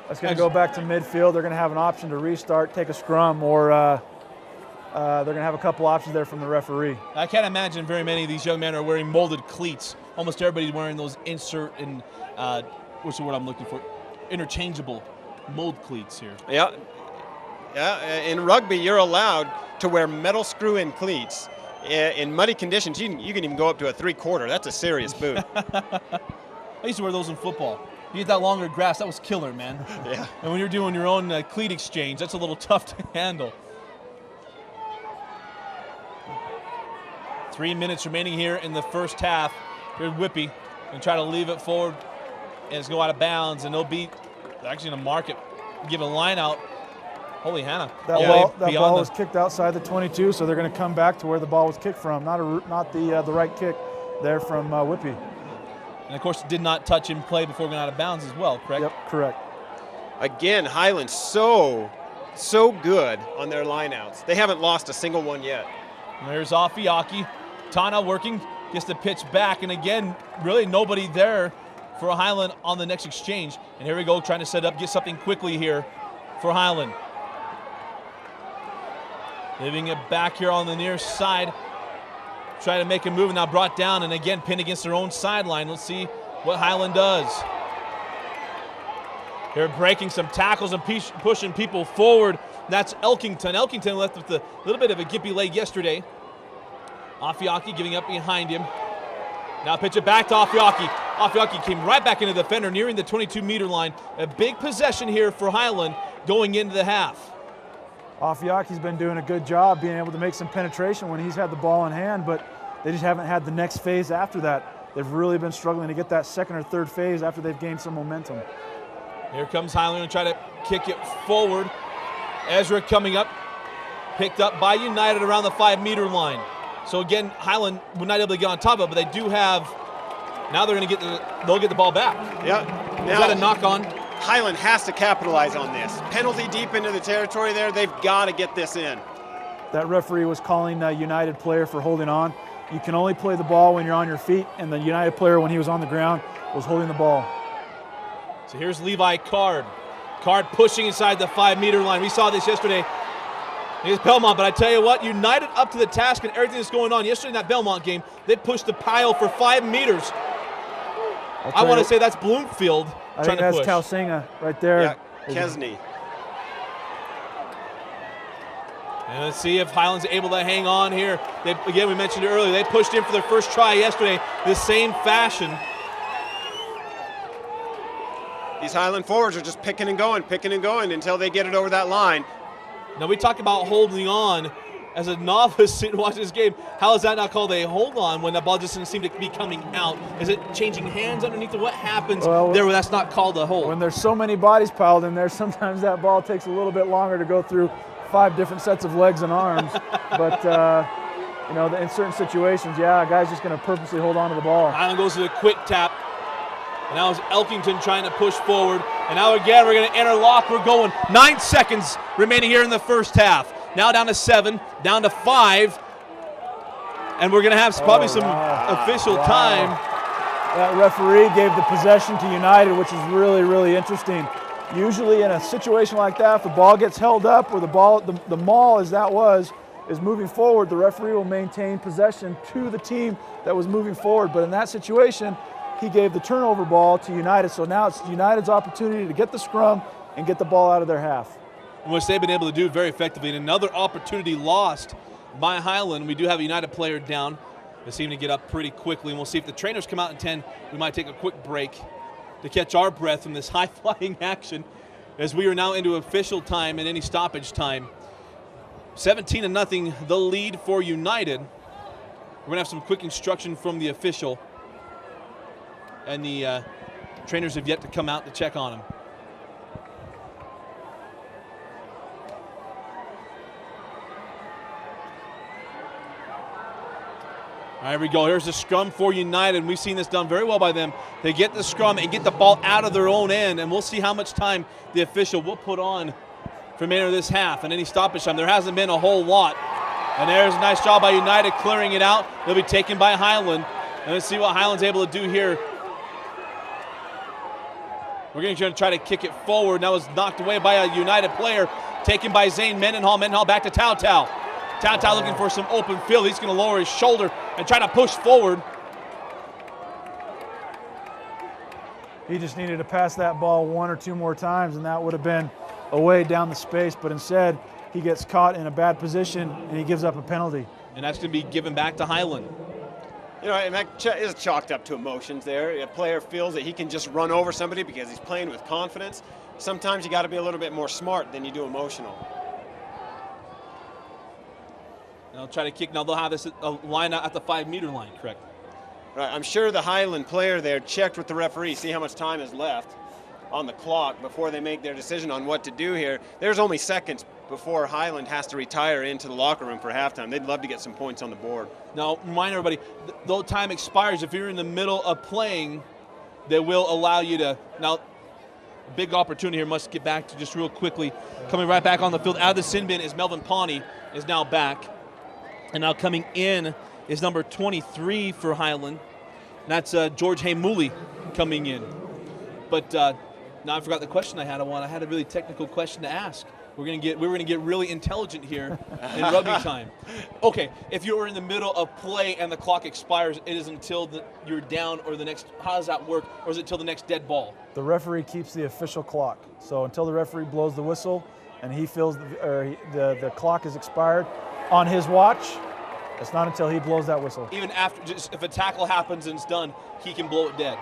That's going to go back to midfield. They're going to have an option to restart, take a scrum, or they're going to have a couple options there from the referee. I can't imagine very many of these young men are wearing molded cleats. Almost everybody's wearing those insert and, what's the word I'm looking for? Interchangeable mold cleats here. Yeah. In rugby, you're allowed to wear metal screw-in cleats. In muddy conditions, you can even go up to a 3/4. That's a serious boot. I used to wear those in football. You get that longer grass, that was killer, man. Yeah. And when you're doing your own cleat exchange, that's a little tough to handle. 3 minutes remaining here in the first half. Here's Whippy and try to leave it forward, and it's go out of bounds, and they're actually going to mark it, give a line out. Holy Hannah. That ball was kicked outside the 22, so they're going to come back to where the ball was kicked from, not the right kick there from Whippy. And, of course, did not touch in play before going out of bounds as well, correct? Yep, correct. Again, Highland so good on their lineouts. They haven't lost a single one yet. And there's Afiaki. Tana working, gets the pitch back, and again, really nobody there for Highland on the next exchange. And here we go, trying to set up, get something quickly here for Highland. Leaving it back here on the near side. Try to make a move, now brought down, and again pinned against their own sideline. Let's see what Highland does. They're breaking some tackles and pushing people forward. That's Elkington. Elkington left with a little bit of a gimpy leg yesterday. Afiaki giving up behind him. Now pitch it back to Afiaki. Afiaki came right back into the defender, nearing the 22-meter line. A big possession here for Highland going into the half. Afiaki's been doing a good job being able to make some penetration when he's had the ball in hand, but they just haven't had the next phase after that. They've really been struggling to get that second or third phase after they've gained some momentum. Here comes Highland and try to kick it forward. Ezra coming up, picked up by United around the 5-meter line. So again, Highland would not be able to get on top of it, but they do have, now they'll get the ball back. Yeah. Is that a knock on? Highland has to capitalize on this. Penalty deep into the territory there. They've got to get this in. That referee was calling a United player for holding on. You can only play the ball when you're on your feet, and the United player, when he was on the ground, was holding the ball. So here's Levi Card. Card pushing inside the 5-meter line. We saw this yesterday against Belmont, but I tell you what, United up to the task and everything that's going on. Yesterday in that Belmont game, they pushed the pile for 5 meters. I want to say that's Bloomfield. I think that's Tausinga right there. Yeah, Kesney. And let's see if Highland's able to hang on here. Again, we mentioned it earlier, they pushed in for their first try yesterday, the same fashion. These Highland forwards are just picking and going until they get it over that line. Now, we talk about holding on. As a novice sitting watching this game, how is that not called a hold on when the ball just doesn't seem to be coming out? Is it changing hands underneath it? What happens there where that's not called a hold? When there's so many bodies piled in there, sometimes that ball takes a little bit longer to go through 5 different sets of legs and arms. But, you know, in certain situations, yeah, a guy's just going to purposely hold on to the ball. Highland goes to the quick tap. And now it's Elkington trying to push forward. And now again, we're going to interlock. We're going 9 seconds remaining here in the first half. Now down to 7, down to 5. And we're going to have probably some official time. That referee gave the possession to United, which is really, really interesting. Usually in a situation like that, if the ball gets held up or the maul, as that was, is moving forward, the referee will maintain possession to the team that was moving forward. But in that situation, he gave the turnover ball to United. So now it's United's opportunity to get the scrum and get the ball out of their half. Which they've been able to do very effectively. And another opportunity lost by Highland. We do have a United player down. They seem to get up pretty quickly. And we'll see if the trainers come out in 10. We might take a quick break to catch our breath from this high-flying action as we are now into official time and any stoppage time. 17-0, the lead for United. We're going to have some quick instruction from the official. And the trainers have yet to come out to check on him. All right, here we go. Here's the scrum for United. We've seen this done very well by them. They get the scrum and get the ball out of their own end, and we'll see how much time the official will put on for the remainder of this half and any stoppage time. There hasn't been a whole lot. And there's a nice job by United clearing it out. They'll be taken by Highland. And let's see what Highland's able to do here. We're going to try to kick it forward. That was knocked away by a United player, taken by Zane Mendenhall. Mendenhall back to Tao Tao. Tao Tao looking for some open field. He's going to lower his shoulder and try to push forward. He just needed to pass that ball one or two more times, and that would have been away down the space. But instead, he gets caught in a bad position, and he gives up a penalty. And that's going to be given back to Highland. You know, and that is chalked up to emotions there. A player feels that he can just run over somebody because he's playing with confidence. Sometimes you got to be a little bit more smart than you do emotional. And they'll try to kick. Now they'll have this line out at the 5-meter line, correct? Right. I'm sure the Highland player there checked with the referee, see how much time is left on the clock before they make their decision on what to do here. There's only seconds before Highland has to retire into the locker room for halftime. They'd love to get some points on the board. Now, remind everybody, though time expires, if you're in the middle of playing, they will allow you to. Now, big opportunity here. Must get back to just real quickly. Coming right back on the field out of the sin bin is Melvin Pawnee, is now back. And now coming in is number 23 for Highland. And that's George Haymuli coming in. But now I forgot the question I had. I had a really technical question to ask. We're gonna get really intelligent here in rugby time. Okay, if you're in the middle of play and the clock expires, it is until you're down or the next. How does that work? Or is it till the next dead ball? The referee keeps the official clock. So until the referee blows the whistle and he feels the clock is expired on his watch, it's not until he blows that whistle. Even after, just if a tackle happens and it's done, he can blow it dead.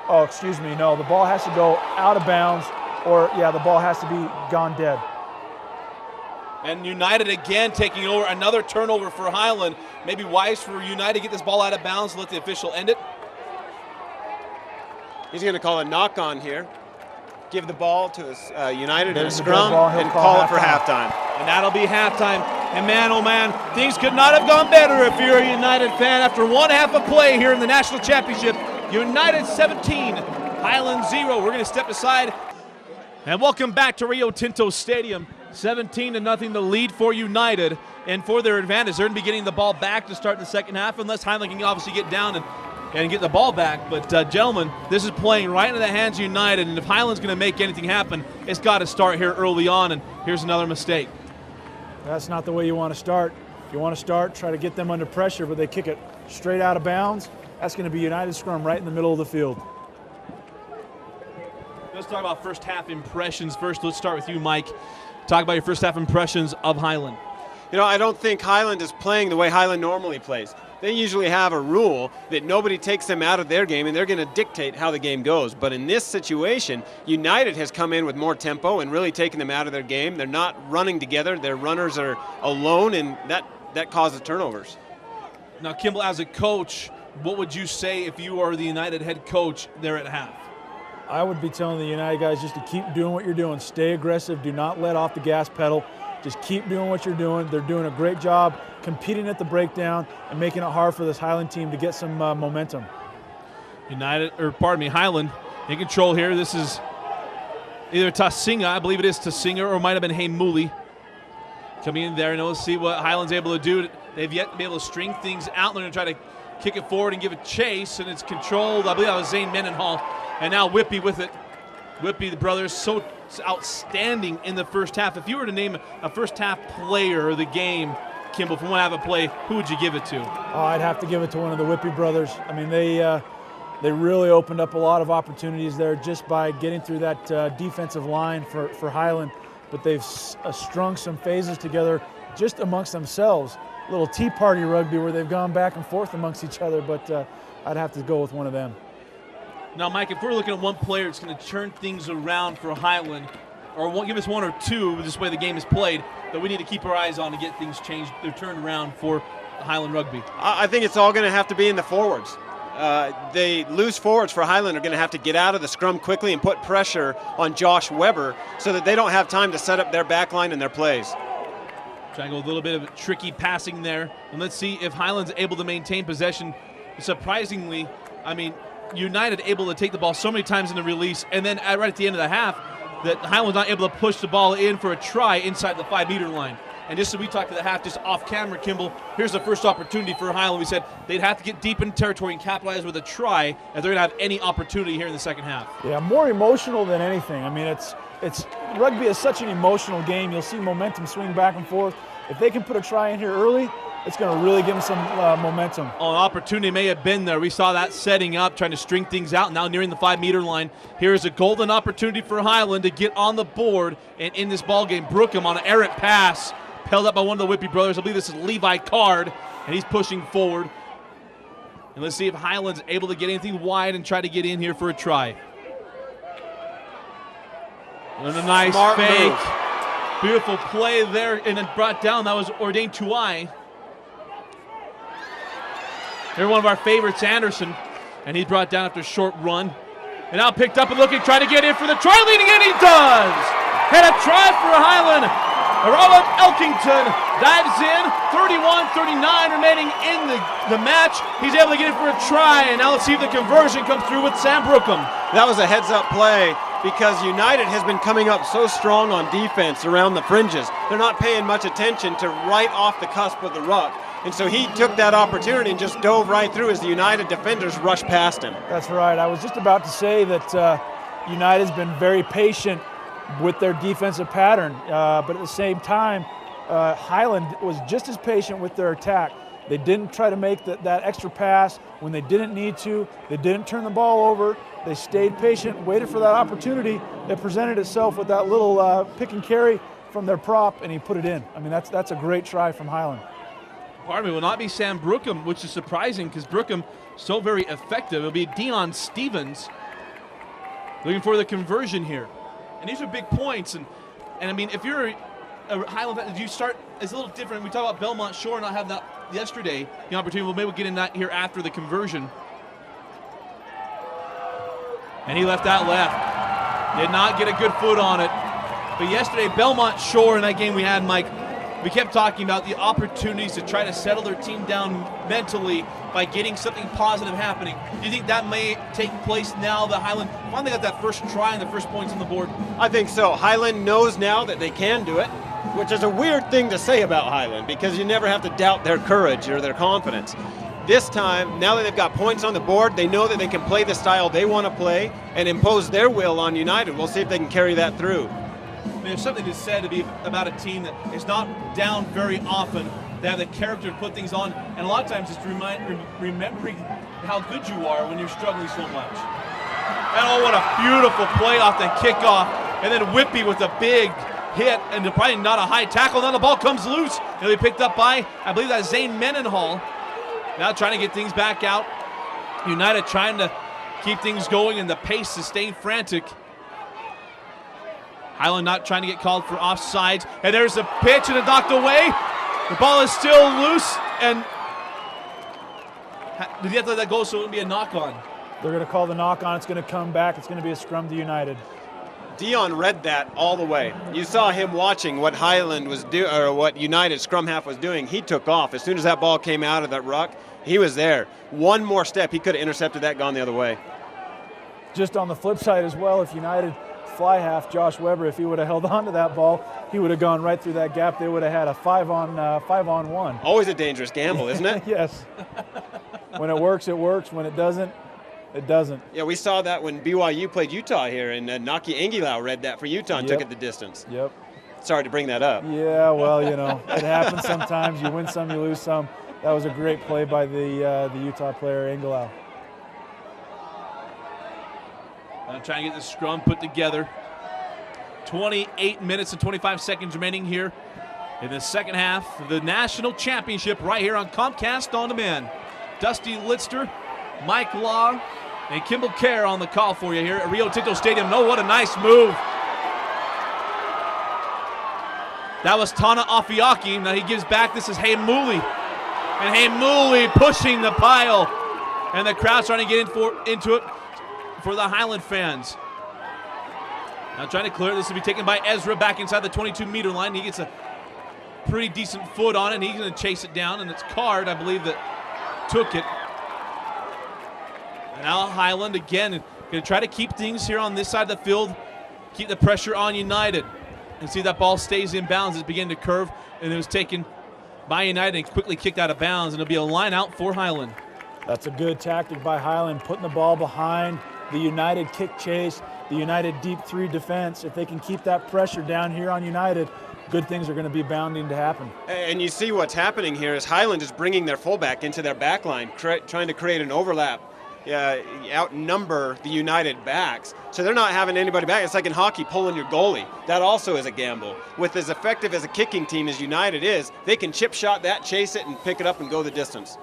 Oh, excuse me. No, the ball has to go out of bounds, or the ball has to be gone dead. And United again taking over, another turnover for Highland. Maybe wise for United to get this ball out of bounds and let the official end it. He's going to call a knock on here. Give the ball to his United in a There's the scrum ball. He'll and call call it for halftime. halftime. And that'll be halftime. And man, oh man, things could not have gone better if you're a United fan. After one half of play here in the National Championship, United 17, Highland 0. We're going to step aside. And welcome back to Rio Tinto Stadium. 17-0 the lead for United. And for their advantage, they're going to be getting the ball back to start the second half, unless Highland can obviously get down and get the ball back. But gentlemen, this is playing right into the hands of United, and if Highland's going to make anything happen, it's got to start here early on, and here's another mistake. That's not the way you want to start. If you want to start, try to get them under pressure, but they kick it straight out of bounds. That's going to be United scrum right in the middle of the field. Let's talk about first half impressions first. Let's start with you, Mike. Talk about your first half impressions of Highland. You know, I don't think Highland is playing the way Highland normally plays. They usually have a rule that nobody takes them out of their game, and they're going to dictate how the game goes. But in this situation, United has come in with more tempo and really taken them out of their game. They're not running together. Their runners are alone, and that causes turnovers. Now, Kimball, as a coach, what would you say if you are the United head coach there at half? I would be telling the United guys just to keep doing what you're doing. Stay aggressive. Do not let off the gas pedal. Just keep doing what you're doing. They're doing a great job competing at the breakdown and making it hard for this Highland team to get some momentum. Highland in control here. This is either Tasinga, I believe it is Tasinga, or it might have been Haymuli coming in there. And we'll see what Highland's able to do. They've yet to be able to string things out. They're going to try to kick it forward and give a chase, and it's controlled. I believe that was Zane Mendenhall, and now Whippy with it. Whippy, the brothers, so outstanding in the first half. If you were to name a first half player of the game, Kimball, from what I have a play, who would you give it to? Oh, I'd have to give it to one of the Whippy brothers. I mean, they really opened up a lot of opportunities there just by getting through that defensive line for Highland. But they've strung some phases together just amongst themselves. A little tea party rugby where they've gone back and forth amongst each other, but I'd have to go with one of them. Now, Mike, if we're looking at one player that's going to turn things around for Highland, or give us one or two with this way the game is played, that we need to keep our eyes on to get things changed, they're turned around for Highland Rugby. I think it's all going to have to be in the forwards. The loose forwards for Highland are going to have to get out of the scrum quickly and put pressure on Josh Weber so that they don't have time to set up their back line and their plays. Trying to go a little bit of tricky passing there. And let's see if Highland's able to maintain possession. Surprisingly, I mean, United able to take the ball so many times in the release, and then right at the end of the half, that Highland's not able to push the ball in for a try inside the 5-meter line. And just as we talked to the half, just off camera, Kimball, here's the first opportunity for Highland. We said they'd have to get deep in territory and capitalize with a try if they're going to have any opportunity here in the second half. Yeah, more emotional than anything. I mean, it's rugby is such an emotional game. You'll see momentum swing back and forth. If they can put a try in here early, it's going to really give them some momentum. Oh, an opportunity may have been there. We saw that setting up, trying to string things out, now nearing the 5-meter line. Here is a golden opportunity for Highland to get on the board and in this ball game. Brookham on an errant pass, held up by one of the Whippy brothers. I believe this is Levi Card, and he's pushing forward. And let's see if Highland's able to get anything wide and try to get in here for a try. And a nice Smart fake. move. Beautiful play there, and then brought down. That was Ordain Tuai. Here's one of our favorites, Anderson, and he's brought down after a short run. And now picked up and looking, trying to get in for the try, leading in, he does! And a try for Highland. Robert Elkington dives in, 31-39 remaining in the match. He's able to get in for a try, and now let's see if the conversion comes through with Sam Brookham. That was a heads-up play because United has been coming up so strong on defense around the fringes. They're not paying much attention to right off the cusp of the ruck. And so he took that opportunity and just dove right through as the United defenders rushed past him. That's right. I was just about to say that United's been very patient with their defensive pattern, but at the same time, Highland was just as patient with their attack. They didn't try to make that extra pass when they didn't need to. They didn't turn the ball over. They stayed patient, waited for that opportunity that presented itself with that little pick and carry from their prop, and he put it in. I mean, that's a great try from Highland. Pardon me, will not be Sam Brookham, which is surprising because Brookham so very effective. It'll be Dion Stevens looking for the conversion here. And these are big points. And I mean, if you're a Highland fan, you start, it's a little different. We talk about Belmont Shore not having that yesterday, the opportunity. Well, maybe we'll get in that here after the conversion. And he left that left. Did not get a good foot on it. But yesterday, Belmont Shore in that game we had, Mike, we kept talking about the opportunities to try to settle their team down mentally by getting something positive happening. Do you think that may take place now that Highland finally got that first try and the first points on the board? I think so. Highland knows now that they can do it, which is a weird thing to say about Highland because you never have to doubt their courage or their confidence. This time, now that they've got points on the board, they know that they can play the style they want to play and impose their will on United. We'll see if they can carry that through. I mean, there's something to say to be about a team that is not down very often. They have the character to put things on, and a lot of times it's remembering how good you are when you're struggling so much. And oh, what a beautiful play off the kickoff. And then Whippy with a big hit, and probably not a high tackle. Then the ball comes loose. It'll be picked up by, I believe that's Zane Mendenhall. Now trying to get things back out. United trying to keep things going, and the pace is staying frantic. Highland not trying to get called for offsides. And there's a pitch and a knocked away. The ball is still loose. And did you have to let that go so it would be a knock on? They're going to call the knock on. It's going to come back. It's going to be a scrum to United. Dion read that all the way. You saw him watching what Highland was doing, or what United scrum half was doing. He took off. As soon as that ball came out of that ruck, he was there. One more step, he could have intercepted that, gone the other way. Just on the flip side as well, if United fly half Josh Weber, if he would have held on to that ball, he would have gone right through that gap. They would have had a 5-on-1. Always a dangerous gamble, isn't it? Yes. When it works, it works. When it doesn't, it doesn't. Yeah, we saw that when BYU played Utah here, and Naki Angilau read that for Utah and took it the distance. Yep. Sorry to bring that up. Yeah, well, you know, it happens sometimes. You win some, you lose some. That was a great play by the Utah player, Angilau. I'm trying to get the scrum put together. 28 minutes and 25 seconds remaining here in the second half of the national championship right here on Comcast On Demand. Dusty Lister, Mike Law, and Kimball Kerr on the call for you here at Rio Tinto Stadium. Oh, what a nice move. That was Tana Afiaki. Now he gives back. This is Heimuli. And Heimuli pushing the pile. And the crowd's trying to get into it for the Highland fans. Now trying to clear. This will be taken by Ezra back inside the 22-meter line. He gets a pretty decent foot on it, and he's going to chase it down. And it's Card, I believe, that took it. And now Highland again going to try to keep things here on this side of the field, keep the pressure on United. And see that ball stays in bounds. It's beginning to curve, and it was taken by United and quickly kicked out of bounds. And it'll be a line out for Highland. That's a good tactic by Highland, putting the ball behind the United kick chase, the United deep three defense. If they can keep that pressure down here on United, good things are going to be bounding to happen. And you see what's happening here is Highland is bringing their fullback into their back line, trying to create an overlap, outnumber the United backs. So they're not having anybody back. It's like in hockey, pulling your goalie. That also is a gamble. With as effective as a kicking team as United is, they can chip shot that, chase it, and pick it up and go the distance.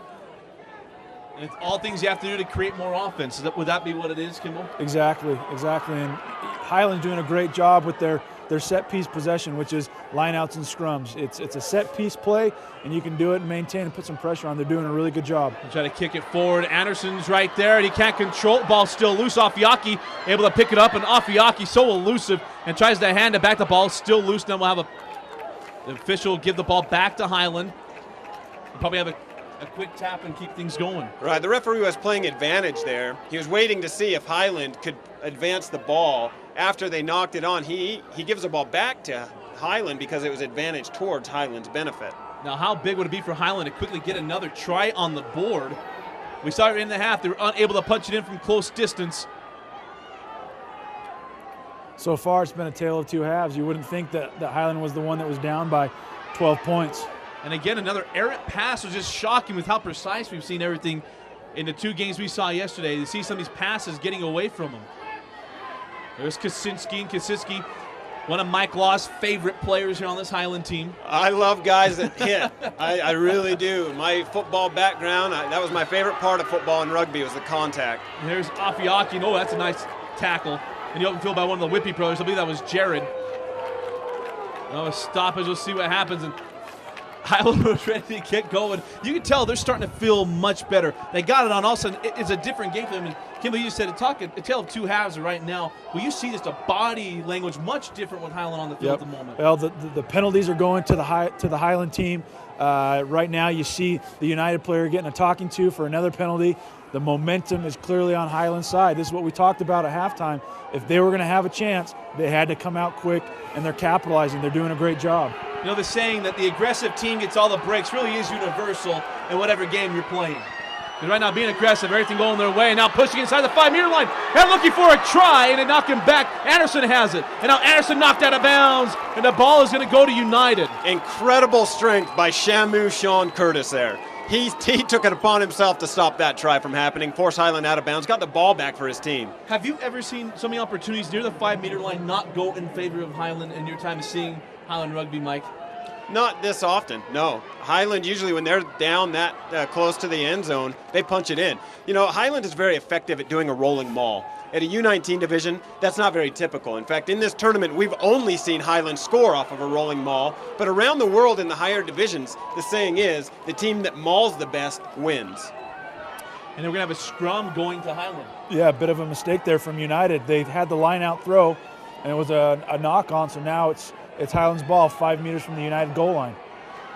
And it's all things you have to do to create more offense. Would that be what it is, Kimball? Exactly. And Highland's doing a great job with their set piece possession, which is lineouts and scrums. It's a set piece play, and you can do it and maintain and put some pressure on. They're doing a really good job. Try to kick it forward. Anderson's right there, and he can't control. Ball still loose. Afiaki able to pick it up, and Afiaki so elusive and tries to hand it back. The ball still loose. Then we'll have the official give the ball back to Highland. We'll probably have a quick tap and keep things going. Right, the referee was playing advantage there. He was waiting to see if Highland could advance the ball. After they knocked it on, he gives the ball back to Highland because it was advantage towards Highland's benefit. Now, how big would it be for Highland to quickly get another try on the board? We saw it in the half. They were unable to punch it in from close distance. So far, it's been a tale of two halves. You wouldn't think that Highland was the one that was down by 12 points. And again, another errant pass was just shocking with how precise we've seen everything in the two games we saw yesterday. To see some of these passes getting away from him. There's Kaczynski, and Kaczynski, one of Mike Law's favorite players here on this Highland team. I love guys that hit. I really do. My football background, that was my favorite part of football and rugby was the contact. And there's Afiaki. Oh, that's a nice tackle. And the open field by one of the Whippy brothers. I believe that was Jared. Oh, a stoppage. We'll see what happens. And Highland was ready to get going. You can tell they're starting to feel much better. They got it on. All of a sudden, it's a different game for them. And Kimball, you said a tale of two halves right now. Well, you see just a body language much different with Highland on the field at the moment. Well, the penalties are going to the Highland team. Right now, you see the United player getting a talking to for another penalty. The momentum is clearly on Highland's side. This is what we talked about at halftime. If they were going to have a chance, they had to come out quick, and they're capitalizing. They're doing a great job. You know, the saying that the aggressive team gets all the breaks really is universal in whatever game you're playing. Because right now, being aggressive, everything going their way, now pushing inside the 5-meter line, and looking for a try, and they knock him back. Anderson has it, and now Anderson knocked out of bounds, and the ball is going to go to United. Incredible strength by Shamu Sean Curtis there. He took it upon himself to stop that try from happening, force Highland out of bounds, got the ball back for his team. Have you ever seen so many opportunities near the 5-meter line not go in favor of Highland in your time of seeing Highland rugby, Mike? Not this often, no. Highland, usually when they're down that close to the end zone, they punch it in. You know, Highland is very effective at doing a rolling maul. At a U19 division, that's not very typical. In fact, in this tournament, we've only seen Highland score off of a rolling maul. But around the world in the higher divisions, the saying is, the team that mauls the best wins. And then we're going to have a scrum going to Highland. Yeah, a bit of a mistake there from United. They had the line-out throw, and it was a knock-on, so now it's Highland's ball 5 meters from the United goal line.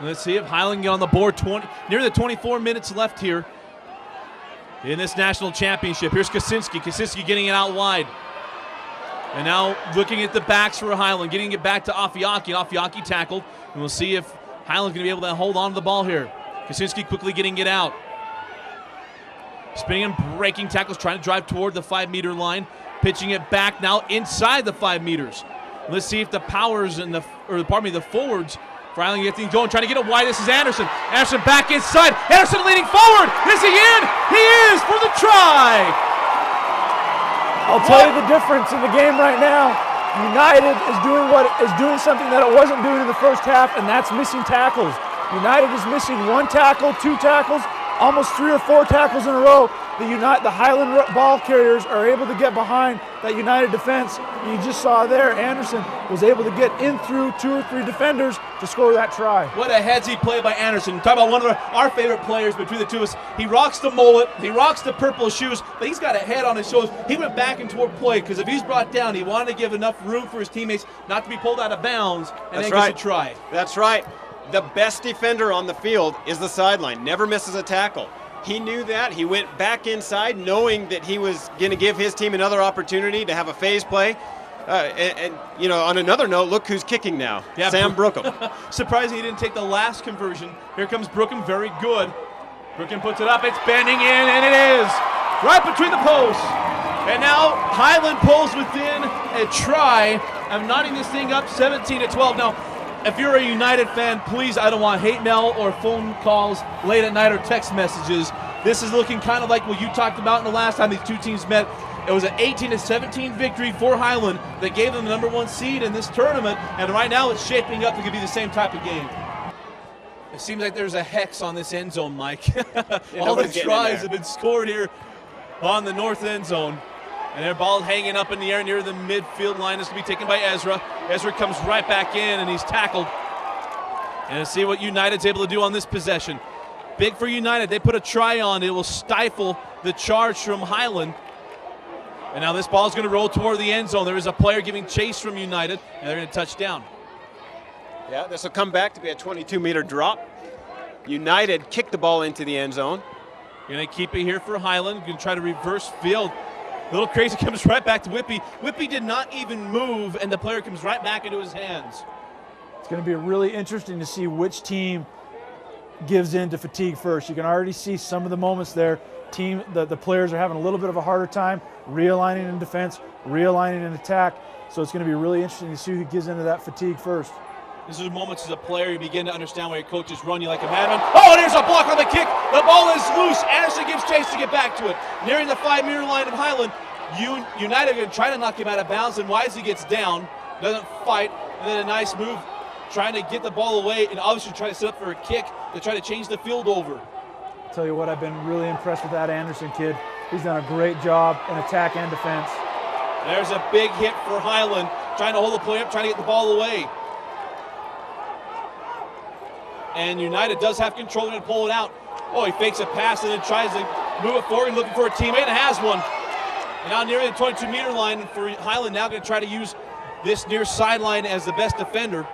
Let's see if Highland get on the board. Near the 24 minutes left here in this national championship. Here's Kaczynski. Kaczynski getting it out wide. And now looking at the backs for Highland, getting it back to Afiaki. Afiaki tackled, and we'll see if Highland's going to be able to hold on to the ball here. Kaczynski quickly getting it out. Spinning and breaking tackles, trying to drive toward the 5-meter line. Pitching it back now inside the 5 meters. Let's see if the powers and the forwards for Highland get things going. Trying to get it wide. This is Anderson. Anderson back inside. Anderson leaning forward. Is he in? He is for the try. I'll tell you the difference in the game right now. United is doing something that it wasn't doing in the first half, and that's missing tackles. United is missing 1 tackle, 2 tackles, almost 3 or 4 tackles in a row. The Highland ball carriers are able to get behind that United defense. You just saw there, Anderson was able to get in through 2 or 3 defenders to score that try. What a headsy play by Anderson. Talk about one of our favorite players between the two of us. He rocks the mullet, he rocks the purple shoes, but he's got a head on his shoulders. He went back and toward play because if he's brought down, he wanted to give enough room for his teammates not to be pulled out of bounds, and then gets a try. That's right. The best defender on the field is the sideline. Never misses a tackle. He knew that. He went back inside knowing that he was going to give his team another opportunity to have a phase play. And on another note, look who's kicking now. Yeah, Sam Brookham. Surprising he didn't take the last conversion. Here comes Brookham, very good. Brookham puts it up. It's bending in, and it is right between the posts. And now Highland pulls within a try of knotting this thing up 17-12. Now, if you're a United fan, please, I don't want hate mail or phone calls late at night or text messages. This is looking kind of like what you talked about in the last time these two teams met. It was an 18-17 victory for Highland that gave them the #1 seed in this tournament, and right now it's shaping up to be the same type of game. It seems like there's a hex on this end zone, Mike. All the tries have been scored here on the north end zone. And their ball hanging up in the air near the midfield line. This will be taken by Ezra. Ezra comes right back in, and he's tackled. And let's see what United's able to do on this possession. Big for United. They put a try on. It will stifle the charge from Highland. And now this ball is going to roll toward the end zone. There is a player giving chase from United, and they're going to touch down. Yeah, this will come back to be a 22-meter drop. United kicked the ball into the end zone. Going to keep it here for Highland. Going to try to reverse field. Little crazy comes right back to Whippy. Whippy did not even move, and the player comes right back into his hands. It's going to be really interesting to see which team gives in to fatigue first. You can already see some of the moments there. The players are having a little bit of a harder time realigning in defense, realigning in attack. So it's going to be really interesting to see who gives into that fatigue first. This is moments as a player you begin to understand why your coaches run you like a madman. Oh, there's a block on the kick. The ball is loose. Anderson gives chase to get back to it. Nearing the 5-meter line of Highland, United are going to try to knock him out of bounds, and Wisely gets down, doesn't fight, and then a nice move trying to get the ball away and obviously try to set up for a kick to try to change the field over. I'll tell you what, I've been really impressed with that Anderson kid. He's done a great job in attack and defense. There's a big hit for Highland, trying to hold the play up, trying to get the ball away. And United does have control and pull it out. Oh, he fakes a pass and then tries to move it forward, looking for a teammate, and has one. And now near the 22-meter line for Highland, now going to try to use this near sideline as the best defender.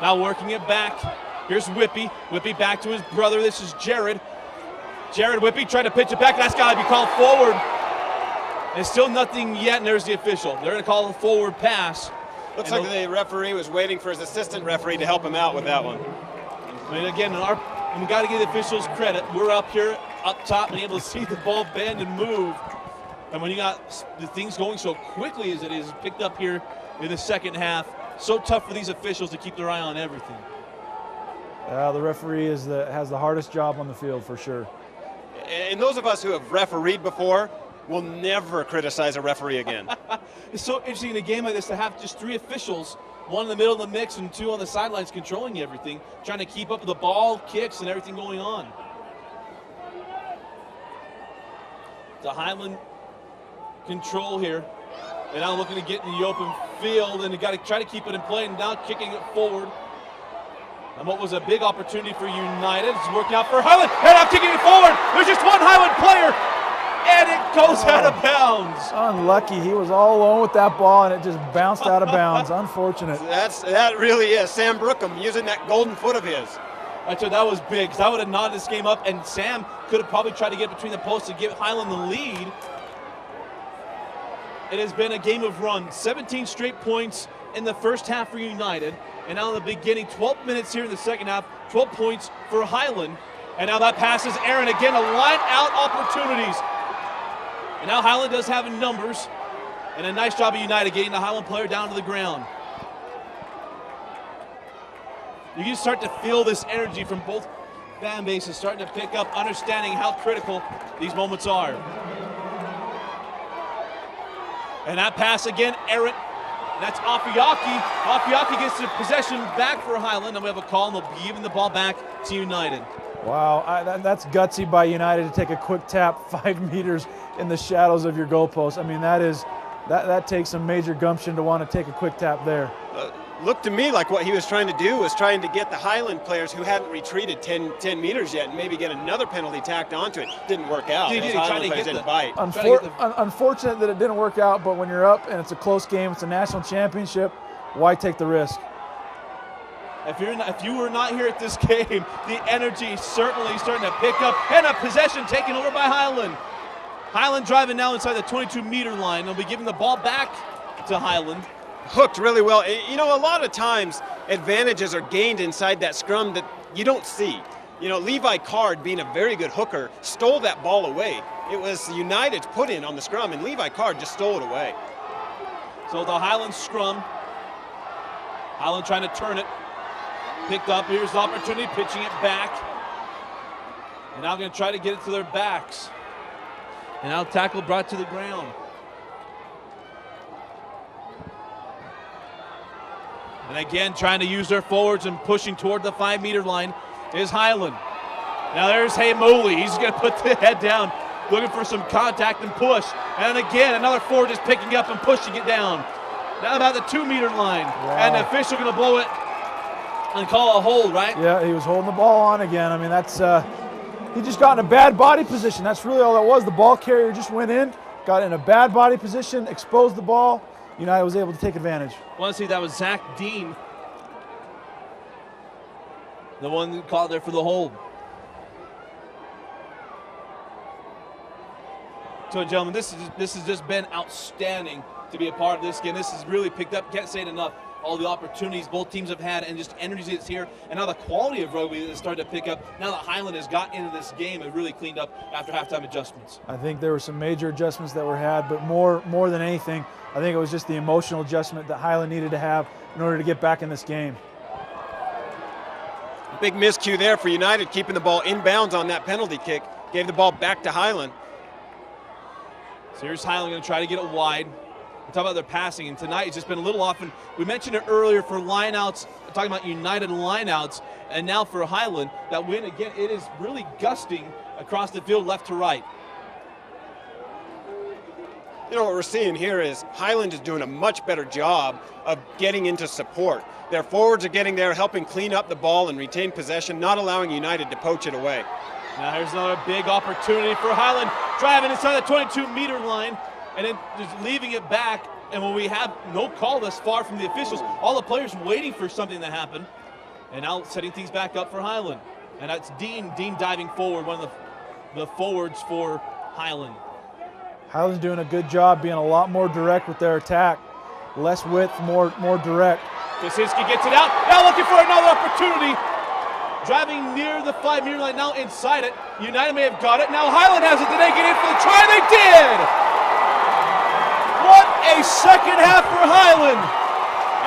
Now working it back. Here's Whippy. Whippy back to his brother. This is Jared. Jared Whippy trying to pitch it back. That's got to be called forward. And still nothing yet, and there's the official. They're going to call a forward pass. Looks like the referee was waiting for his assistant referee to help him out with that one. I mean, again, we got to give the officials credit. We're up here, up top, and able to see the ball bend and move. And when you got the things going so quickly as it is, picked up here in the second half, so tough for these officials to keep their eye on everything. The referee has the hardest job on the field for sure. And those of us who have refereed before will never criticize a referee again. It's so interesting in a game like this to have just 3 officials, 1 in the middle of the mix and 2 on the sidelines controlling everything, trying to keep up with the ball, kicks, and everything going on. The Highland control here. They're now looking to get in the open field, and they got to try to keep it in play, and now kicking it forward. And what was a big opportunity for United is working out for Highland. They're now kicking it forward. There's just one Highland player, and it goes out of bounds. Unlucky. He was all alone with that ball, and it just bounced out of bounds. Unfortunate. That really is Sam Brookham using that golden foot of his. I thought that was big, because that would have knotted this game up, and Sam could have probably tried to get between the posts to give Highland the lead. it has been a game of runs. 17 straight points in the first half for United. And now in the beginning, 12 minutes here in the second half, 12 points for Highland. And now that passes Aaron again, a line out opportunities. And now Highland does have numbers. And a nice job of United getting the Highland player down to the ground. You can start to feel this energy from both fan bases starting to pick up, understanding how critical these moments are. And that pass again, Aaron. That's Afiaki. Afiaki gets the possession back for Highland, and we have a call, and they'll be giving the ball back to United. Wow, that's gutsy by United to take a quick tap 5 meters in the shadows of your goalpost. I mean, that takes some major gumption to want to take a quick tap there. Looked to me like what he was trying to do was trying to get the Highland players who hadn't retreated 10 meters yet and maybe get another penalty tacked onto it. Didn't work out. He did. Highland players didn't bite. Unfortunate that it didn't work out, but when you're up and it's a close game, it's a national championship, why take the risk? If you were not here at this game, the energy is certainly starting to pick up, and a possession taken over by Highland. Highland driving now inside the 22-meter line. They'll be giving the ball back to Highland. Hooked really well. You know, a lot of times advantages are gained inside that scrum that you don't see. You know, Levi Card, being a very good hooker, stole that ball away. It was United's put in on the scrum, and Levi Card just stole it away. So the Highland scrum. Highland trying to turn it. Picked up. Here's the opportunity, pitching it back. And now going to try to get it to their backs. And now tackle brought to the ground. And again, trying to use their forwards and pushing toward the 5-meter line is Highland. Now there's Mooley. He's going to put the head down, looking for some contact and push. And again, another forward is picking up and pushing it down. Now about the 2-meter line. Wow. And the official going to blow it and call a hold, right? Yeah, he was holding the ball on again. I mean, that's he just got in a bad body position. That's really all that was. The ball carrier just went in, got in a bad body position, exposed the ball. United was able to take advantage. I want to see that was Zach Dean, the one who called there for the hold. So, gentlemen, this has just been outstanding to be a part of this game. This has really picked up, can't say it enough, all the opportunities both teams have had and just energy that's here. And now the quality of rugby that's started to pick up. Now that Highland has got into this game and really cleaned up after halftime adjustments. I think there were some major adjustments that were had, but more than anything, I think it was just the emotional adjustment that Highland needed to have in order to get back in this game. Big miscue there for United, keeping the ball inbounds on that penalty kick. Gave the ball back to Highland. So here's Highland going to try to get it wide. We're talking about their passing, and tonight it's just been a little off. And we mentioned it earlier for lineouts, talking about United lineouts, and now for Highland, that win again, it is really gusting across the field left to right. You know, what we're seeing here is Highland is doing a much better job of getting into support. Their forwards are getting there, helping clean up the ball and retain possession, not allowing United to poach it away. Now here's another big opportunity for Highland, driving inside the 22-meter line, and then just leaving it back. And when we have no call thus far from the officials, all the players waiting for something to happen, and now setting things back up for Highland. And that's Dean diving forward, one of the forwards for Highland. Highland's doing a good job being a lot more direct with their attack. Less width, more direct. Kaczynski gets it out, now looking for another opportunity. Driving near the 5-meter line, now inside it. United may have got it. Now Highland has it. Did they get in for the try? They did! What a second half for Highland.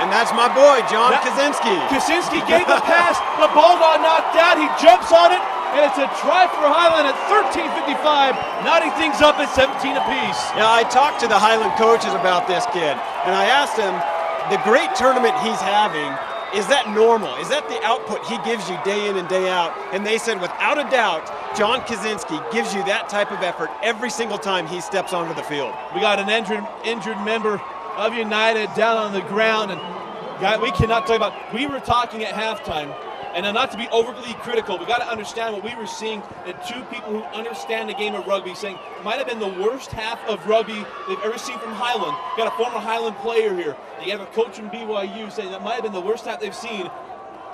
And that's my boy, John Kaczynski. Kaczynski gave the pass. The ball got knocked out. He jumps on it, and it's a try for Highland at 13:55, knotting things up at 17 apiece. Yeah, I talked to the Highland coaches about this kid, and I asked him, the great tournament he's having, is that normal? Is that the output he gives you day in and day out? And they said, without a doubt, John Kaczynski gives you that type of effort every single time he steps onto the field. We got an injured member of United down on the ground, and we cannot talk about. We were talking at halftime, and not to be overly critical, we got to understand what we were seeing in two people who understand the game of rugby saying it might have been the worst half of rugby they've ever seen from Highland. You got a former Highland player here. You have a coach from BYU saying that might have been the worst half they've seen.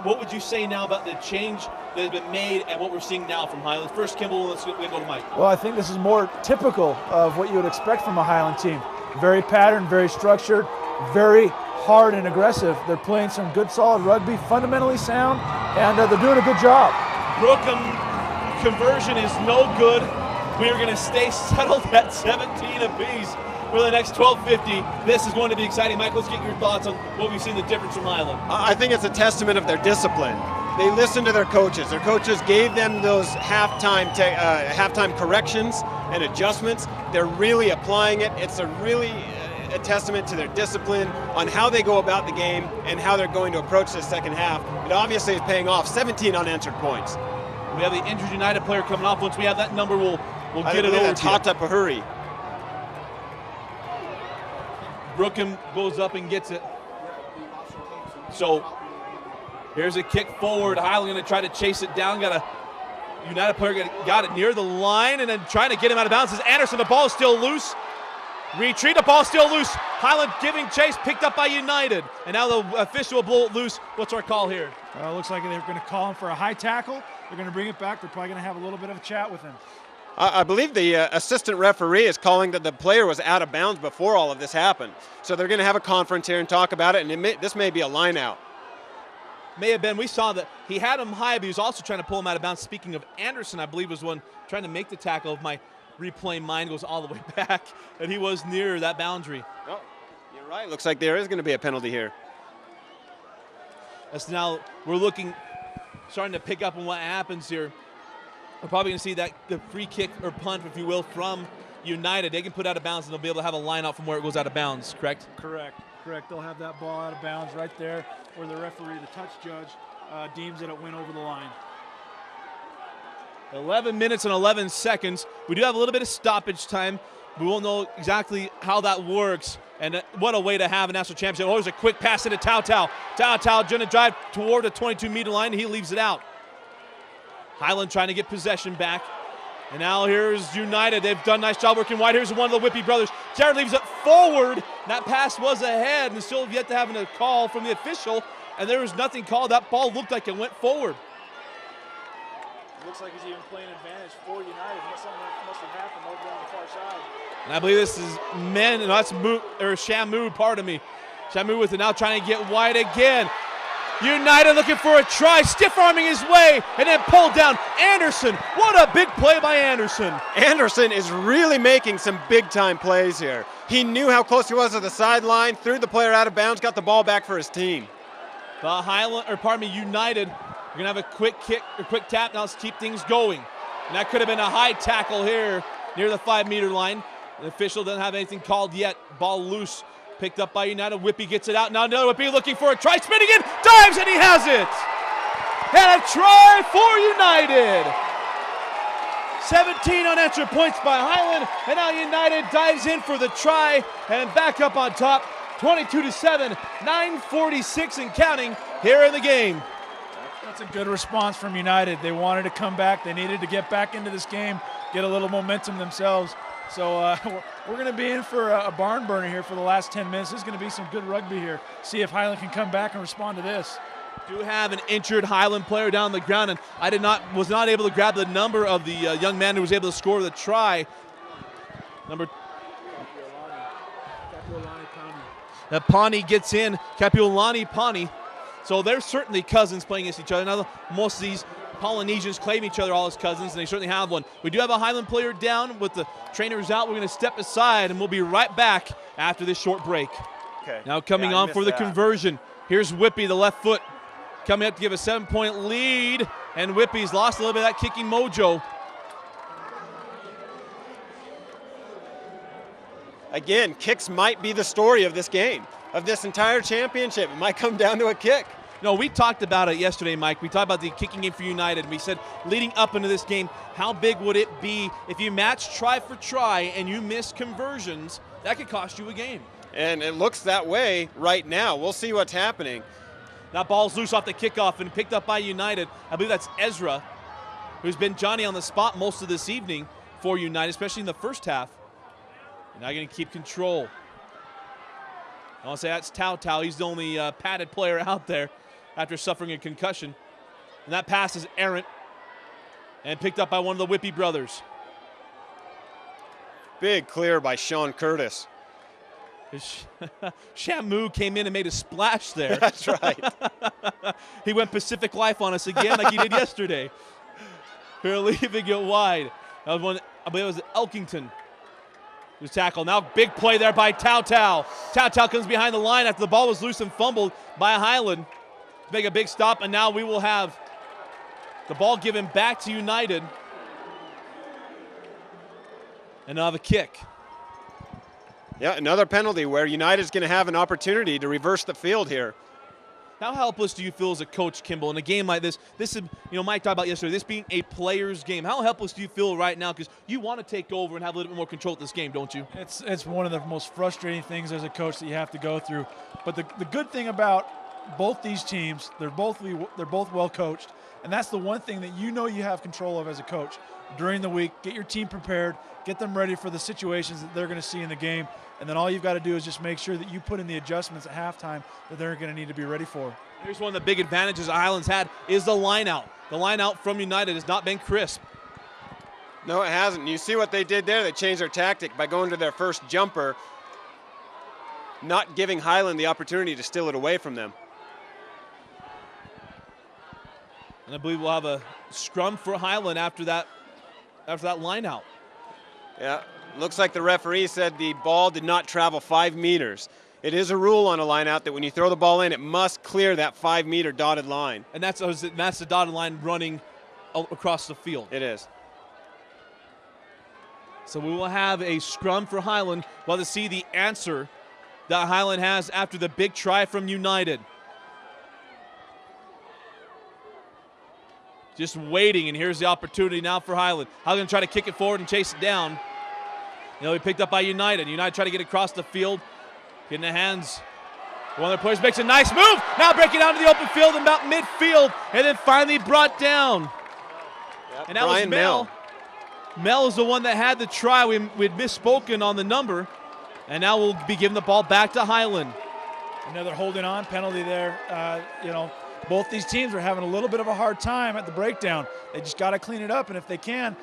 What would you say now about the change that has been made and what we're seeing now from Highland? First, Kimball, let's go to Mike. Well, I think this is more typical of what you would expect from a Highland team. very patterned, very structured, very hard and aggressive. They're playing some good, solid rugby, fundamentally sound, and they're doing a good job. Brookham conversion is no good. We are going to stay settled at 17 apiece for the next 12:50. This is going to be exciting. Mike, let's get your thoughts on what we've seen the difference from Highland. I think it's a testament of their discipline. They listened to their coaches. Their coaches gave them those halftime corrections and adjustments. They're really applying it. It's a testament to their discipline on how they go about the game and how they're going to approach this second half. It obviously is paying off. 17 unanswered points. We have the injured United player coming off. Once we have that number, we'll get it over. That's Hata Pahuri. Brookham goes up and gets it. So here's a kick forward. Highland going to try to chase it down. Got a United player got it near the line and then trying to get him out of bounds. Is Anderson. The ball is still loose. Retreat, the ball still loose. Highland giving chase, picked up by United. And now the official will blow it loose. What's our call here? It looks like they're going to call him for a high tackle. They're going to bring it back. They're probably going to have a little bit of a chat with him. I believe the assistant referee is calling that the player was out of bounds before all of this happened. So they're going to have a conference here and talk about it, and this may be a line out. May have been. We saw that he had him high, but he was also trying to pull him out of bounds. Speaking of Anderson, I believe was one trying to make the tackle. If my replay mind goes all the way back, and he was near that boundary. Oh, you're right. Looks like there is going to be a penalty here. That's now we're starting to pick up on what happens here. We're probably going to see that the free kick or punt, if you will, from United. They can put out of bounds, and they'll be able to have a line out from where it goes out of bounds, correct? Correct. They'll have that ball out of bounds right there where the referee, the touch judge, deems that it went over the line. 11 minutes and 11 seconds. We do have a little bit of stoppage time. We won't know exactly how that works. And what a way to have a national championship. Oh, there's a quick pass into Tao Tao. Tao Tao going to drive toward the 22-meter line, and he leaves it out. Highland trying to get possession back. And now here's United. They've done a nice job working wide. Here's one of the Whippy brothers. Jared leaves it forward. That pass was ahead, and still yet to have a call from the official. And there was nothing called. That ball looked like it went forward. Looks like he's even playing advantage for United. Something must have happened over on the far side. And I believe this is men, and that's Shamu, pardon me. Shamu with it now trying to get wide again. United looking for a try, stiff-arming his way, and then pulled down. Anderson, what a big play by Anderson. Anderson is really making some big-time plays here. He knew how close he was to the sideline, threw the player out of bounds, got the ball back for his team. United, we're going to have a quick kick, or quick tap now to keep things going. And that could have been a high tackle here near the 5-meter line. The official doesn't have anything called yet. Ball loose. Picked up by United. Whippy gets it out. Now another Whippy looking for a try. Spinning in. Dives, and he has it. And a try for United. 17 unanswered points by Highland. And now United dives in for the try. And back up on top. 22-7. 9:46 and counting here in the game. That's a good response from United. They wanted to come back. They needed to get back into this game, get a little momentum themselves. So we're going to be in for a barn burner here for the last 10 minutes. There's going to be some good rugby here. See if Highland can come back and respond to this. Do have an injured Highland player down on the ground, and I was not able to grab the number of the young man who was able to score the try. Pawnee gets in. Kapiolani Pawnee. So they're certainly cousins playing against each other. Now most of these Polynesians claim each other all as cousins, and they certainly have one. We do have a Highland player down with the trainers out. We're going to step aside, and we'll be right back after this short break. Okay. Now coming on for the conversion. Here's Whippy, the left foot, coming up to give a 7-point lead, and Whippy's lost a little bit of that kicking mojo. Again, kicks might be the story of this game, of this entire championship. It might come down to a kick. No, we talked about it yesterday, Mike. We talked about the kicking game for United. We said leading up into this game, how big would it be if you match try for try and you miss conversions? That could cost you a game. And it looks that way right now. We'll see what's happening. That ball's loose off the kickoff and picked up by United. I believe that's Ezra, who's been Johnny on the spot most of this evening for United, especially in the first half. And now going to keep control. I want to say that's Tao Tao. He's the only padded player out there after suffering a concussion. And that pass is errant and picked up by one of the Whippy brothers. Big clear by Sean Curtis. Shamu came in and made a splash there. That's right. He went Pacific Life on us again like he did yesterday. They're leaving it wide. That was one, I believe it was Elkington. Who's tackled. Now big play there by Tao Tao. Tao Tao comes behind the line after the ball was loose and fumbled by Highland. Make a big stop, and now we will have the ball given back to United. And now have a kick. Yeah, another penalty where United's going to have an opportunity to reverse the field here. How helpless do you feel as a coach, Kimball, in a game like this? This is, Mike talked about yesterday, this being a player's game. How helpless do you feel right now? Because you want to take over and have a little bit more control of this game, don't you? It's one of the most frustrating things as a coach that you have to go through. But the good thing about both these teams, they're both well coached, and that's the one thing that you have control of as a coach. During the week, get your team prepared, get them ready for the situations that they're going to see in the game, and then all you've got to do is just make sure that you put in the adjustments at halftime that they're going to need to be ready for. Here's one of the big advantages Highland's had is the line out. The line out from United has not been crisp. No, it hasn't. You see what they did there? They changed their tactic by going to their first jumper, not giving Highland the opportunity to steal it away from them. And I believe we'll have a scrum for Highland after that line out. Yeah, looks like the referee said the ball did not travel 5 meters. It is a rule on a line out that when you throw the ball in, it must clear that 5-meter dotted line. And that's the dotted line running across the field. It is. So we will have a scrum for Highland. We'll have to see the answer that Highland has after the big try from United. Just waiting, and here's the opportunity now for Highland. Highland try to kick it forward and chase it down. He picked up by United. United try to get across the field. Get in the hands. One of their players makes a nice move. Now breaking down to the open field about midfield, and then finally brought down. Yep, And that was Mel. Mel is the one that had the try. We'd misspoken on the number, and now we'll be giving the ball back to Highland. Another holding on penalty there. Both these teams are having a little bit of a hard time at the breakdown. They just got to clean it up, and if they can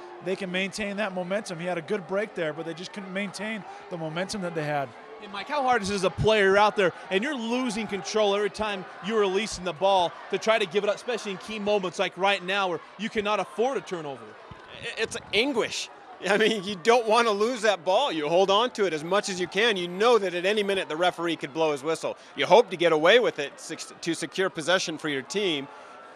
maintain that momentum. He had a good break there, but they just couldn't maintain the momentum that they had. Hey, Mike, how hard is it as a player out there, and you're losing control every time you're releasing the ball to try to give it up, especially in key moments like right now where you cannot afford a turnover? It's anguish. I mean, you don't want to lose that ball. You hold on to it as much as you can. You know that at any minute the referee could blow his whistle. You hope to get away with it to secure possession for your team.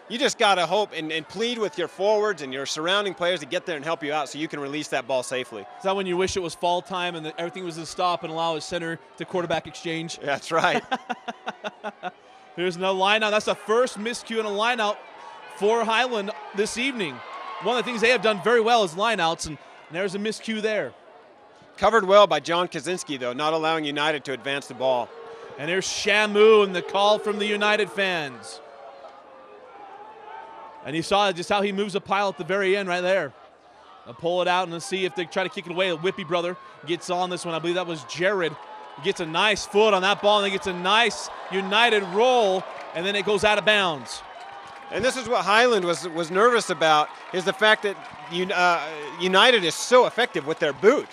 You just got to hope and plead with your forwards and your surrounding players to get there and help you out so you can release that ball safely. Is that when you wish it was fall time and everything was to stop and allow a center to quarterback exchange? That's right. Here's another line out. That's the first miscue in a line out for Highland this evening. One of the things they have done very well is line outs, and there's a miscue there. Covered well by John Kaczynski, though, not allowing United to advance the ball. And there's Shamu and the call from the United fans. And you saw just how he moves a pile at the very end right there. They'll pull it out and let's see if they try to kick it away. The Whippy brother gets on this one. I believe that was Jared. He gets a nice foot on that ball and then gets a nice United roll, and then it goes out of bounds. And this is what Highland was nervous about, is the fact that United is so effective with their boot.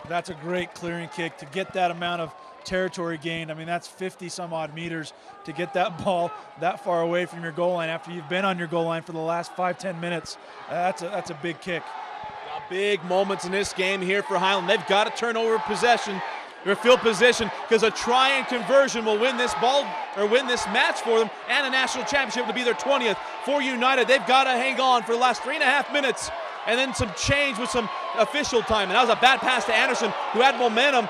That's a great clearing kick to get that amount of territory gained. I mean, that's 50-some-odd meters to get that ball that far away from your goal line after you've been on your goal line for the last 5-10 minutes. That's a big kick. Big moments in this game here for Highland. They've got to turn over possession, or field position, because a try and conversion will win this ball or win this match for them, and a national championship to be their 20th. For United, they've got to hang on for the last 3.5 minutes, and then some change with some official time. And that was a bad pass to Anderson, who had momentum.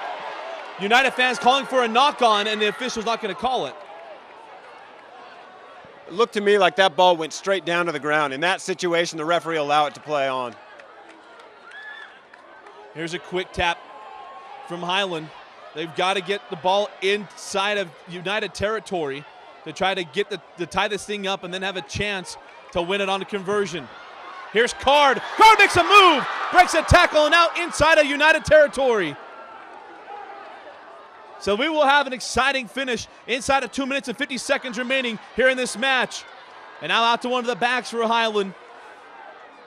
United fans calling for a knock-on, and the official's not going to call it. It looked to me like that ball went straight down to the ground. In that situation, the referee will allow it to play on. Here's a quick tap from Highland. They've got to get the ball inside of United territory to try to get to tie this thing up and then have a chance to win it on the conversion. Here's Card. Card makes a move, breaks a tackle, and out inside of United territory. So we will have an exciting finish inside of 2 minutes and 50 seconds remaining here in this match. And now out to one of the backs for Highland.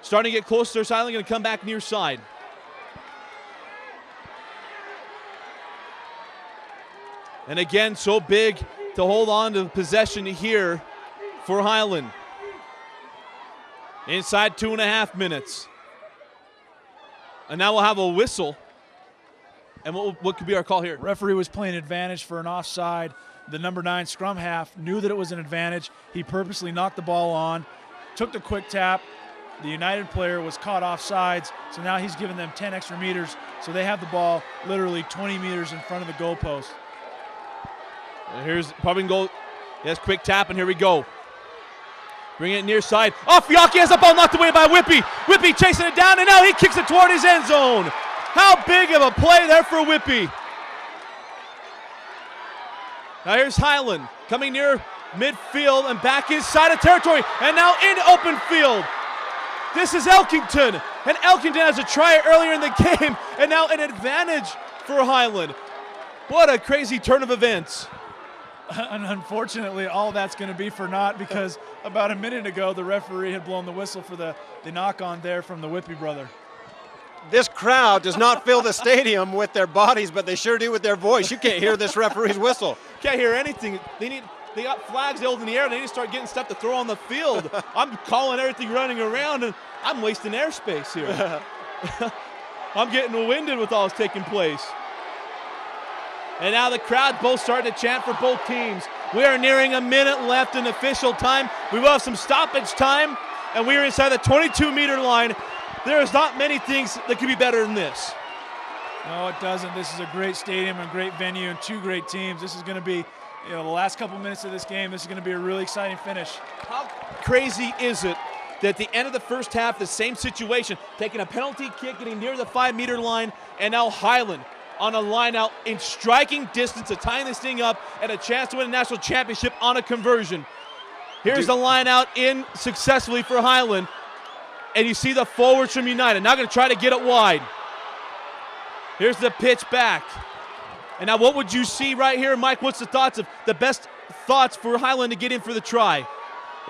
Starting to get closer, Highland going to come back near side. And again, so big to hold on to possession here for Highland. Inside 2.5 minutes. And now we'll have a whistle. And what could be our call here? Referee was playing advantage for an offside. The number 9 scrum half knew that it was an advantage. He purposely knocked the ball on, took the quick tap. The United player was caught offsides, so now he's giving them 10 extra meters, so they have the ball literally 20 meters in front of the goalpost. And here's probably goal. Yes, quick tap, and here we go. Bring it near side. Off Yaki has the ball knocked away by Whippy. Whippy chasing it down, and now he kicks it toward his end zone. How big of a play there for Whippy. Now here's Highland coming near midfield and back inside of territory, and now in open field. This is Elkington, and Elkington has a try earlier in the game, and now an advantage for Highland. What a crazy turn of events. And unfortunately, all that's going to be for naught, because about a minute ago, the referee had blown the whistle for the knock-on there from the Whippy brother. This crowd does not fill the stadium with their bodies, but they sure do with their voice. You can't hear this referee's whistle. Can't hear anything. They got flags held in the air. They need to start getting stuff to throw on the field. I'm calling everything running around, and I'm wasting airspace here. I'm getting winded with all that's taking place. And now the crowd both starting to chant for both teams. We are nearing a minute left in official time. We will have some stoppage time, and we are inside the 22-meter line. There is not many things that could be better than this. No, it doesn't. This is a great stadium and great venue and two great teams. This is going to be, the last couple minutes of this game, this is going to be a really exciting finish. How crazy is it that at the end of the first half, the same situation, taking a penalty kick, getting near the 5-meter line, and now Highland on a line out in striking distance of tying this thing up and a chance to win a national championship on a conversion. Here's the line out in successfully for Highland. And you see the forwards from United. Now going to try to get it wide. Here's the pitch back. And now what would you see right here, Mike? What's the best thoughts for Highland to get in for the try?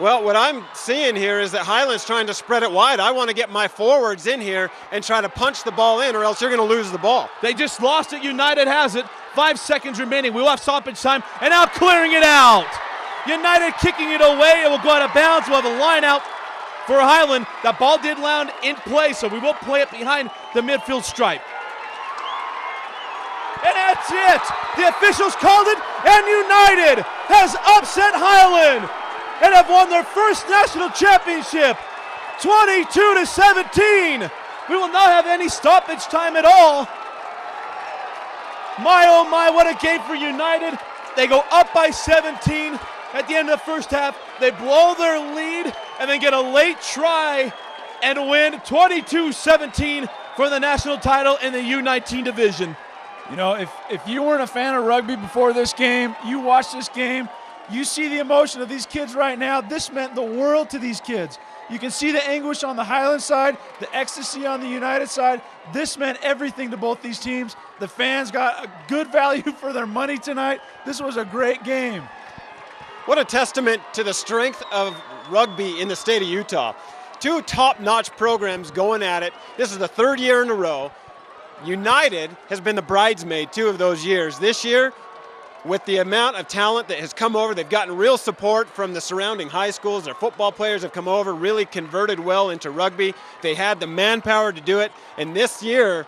Well, what I'm seeing here is that Highland's trying to spread it wide. I want to get my forwards in here and try to punch the ball in, or else you're going to lose the ball. They just lost it. United has it. 5 seconds remaining. We will have stoppage time. And now clearing it out. United kicking it away. It will go out of bounds. We'll have a line out for Highland. That ball did land in play, so we will play it behind the midfield stripe. And that's it. The officials called it, and United has upset Highland and have won their first national championship, 22-17. We will not have any stoppage time at all. My, oh my, what a game for United. They go up by 17 at the end of the first half. They blow their lead and then get a late try and win 22-17 for the national title in the U19 division. If you weren't a fan of rugby before this game, you watch this game, you see the emotion of these kids right now. This meant the world to these kids. You can see the anguish on the Highland side, the ecstasy on the United side. This meant everything to both these teams. The fans got a good value for their money tonight. This was a great game. What a testament to the strength of rugby in the state of Utah. Two top-notch programs going at it. This is the 3rd year in a row. United has been the bridesmaid 2 of those years. This year, with the amount of talent that has come over, they've gotten real support from the surrounding high schools. Their football players have come over, really converted well into rugby. They had the manpower to do it, and this year,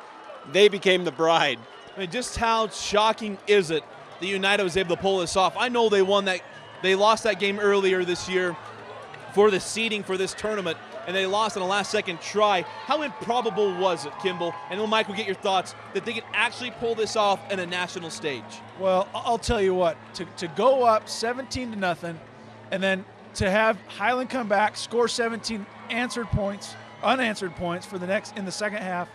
they became the bride. I mean, just how shocking is it that United was able to pull this off? I know they lost that game earlier this year for the seeding for this tournament, and they lost on a last-second try. How improbable was it, Kimball? And then Mike will get your thoughts that they could actually pull this off in a national stage. Well, I'll tell you what, to go up 17-0, and then to have Highland come back, score 17 unanswered points for in the second half,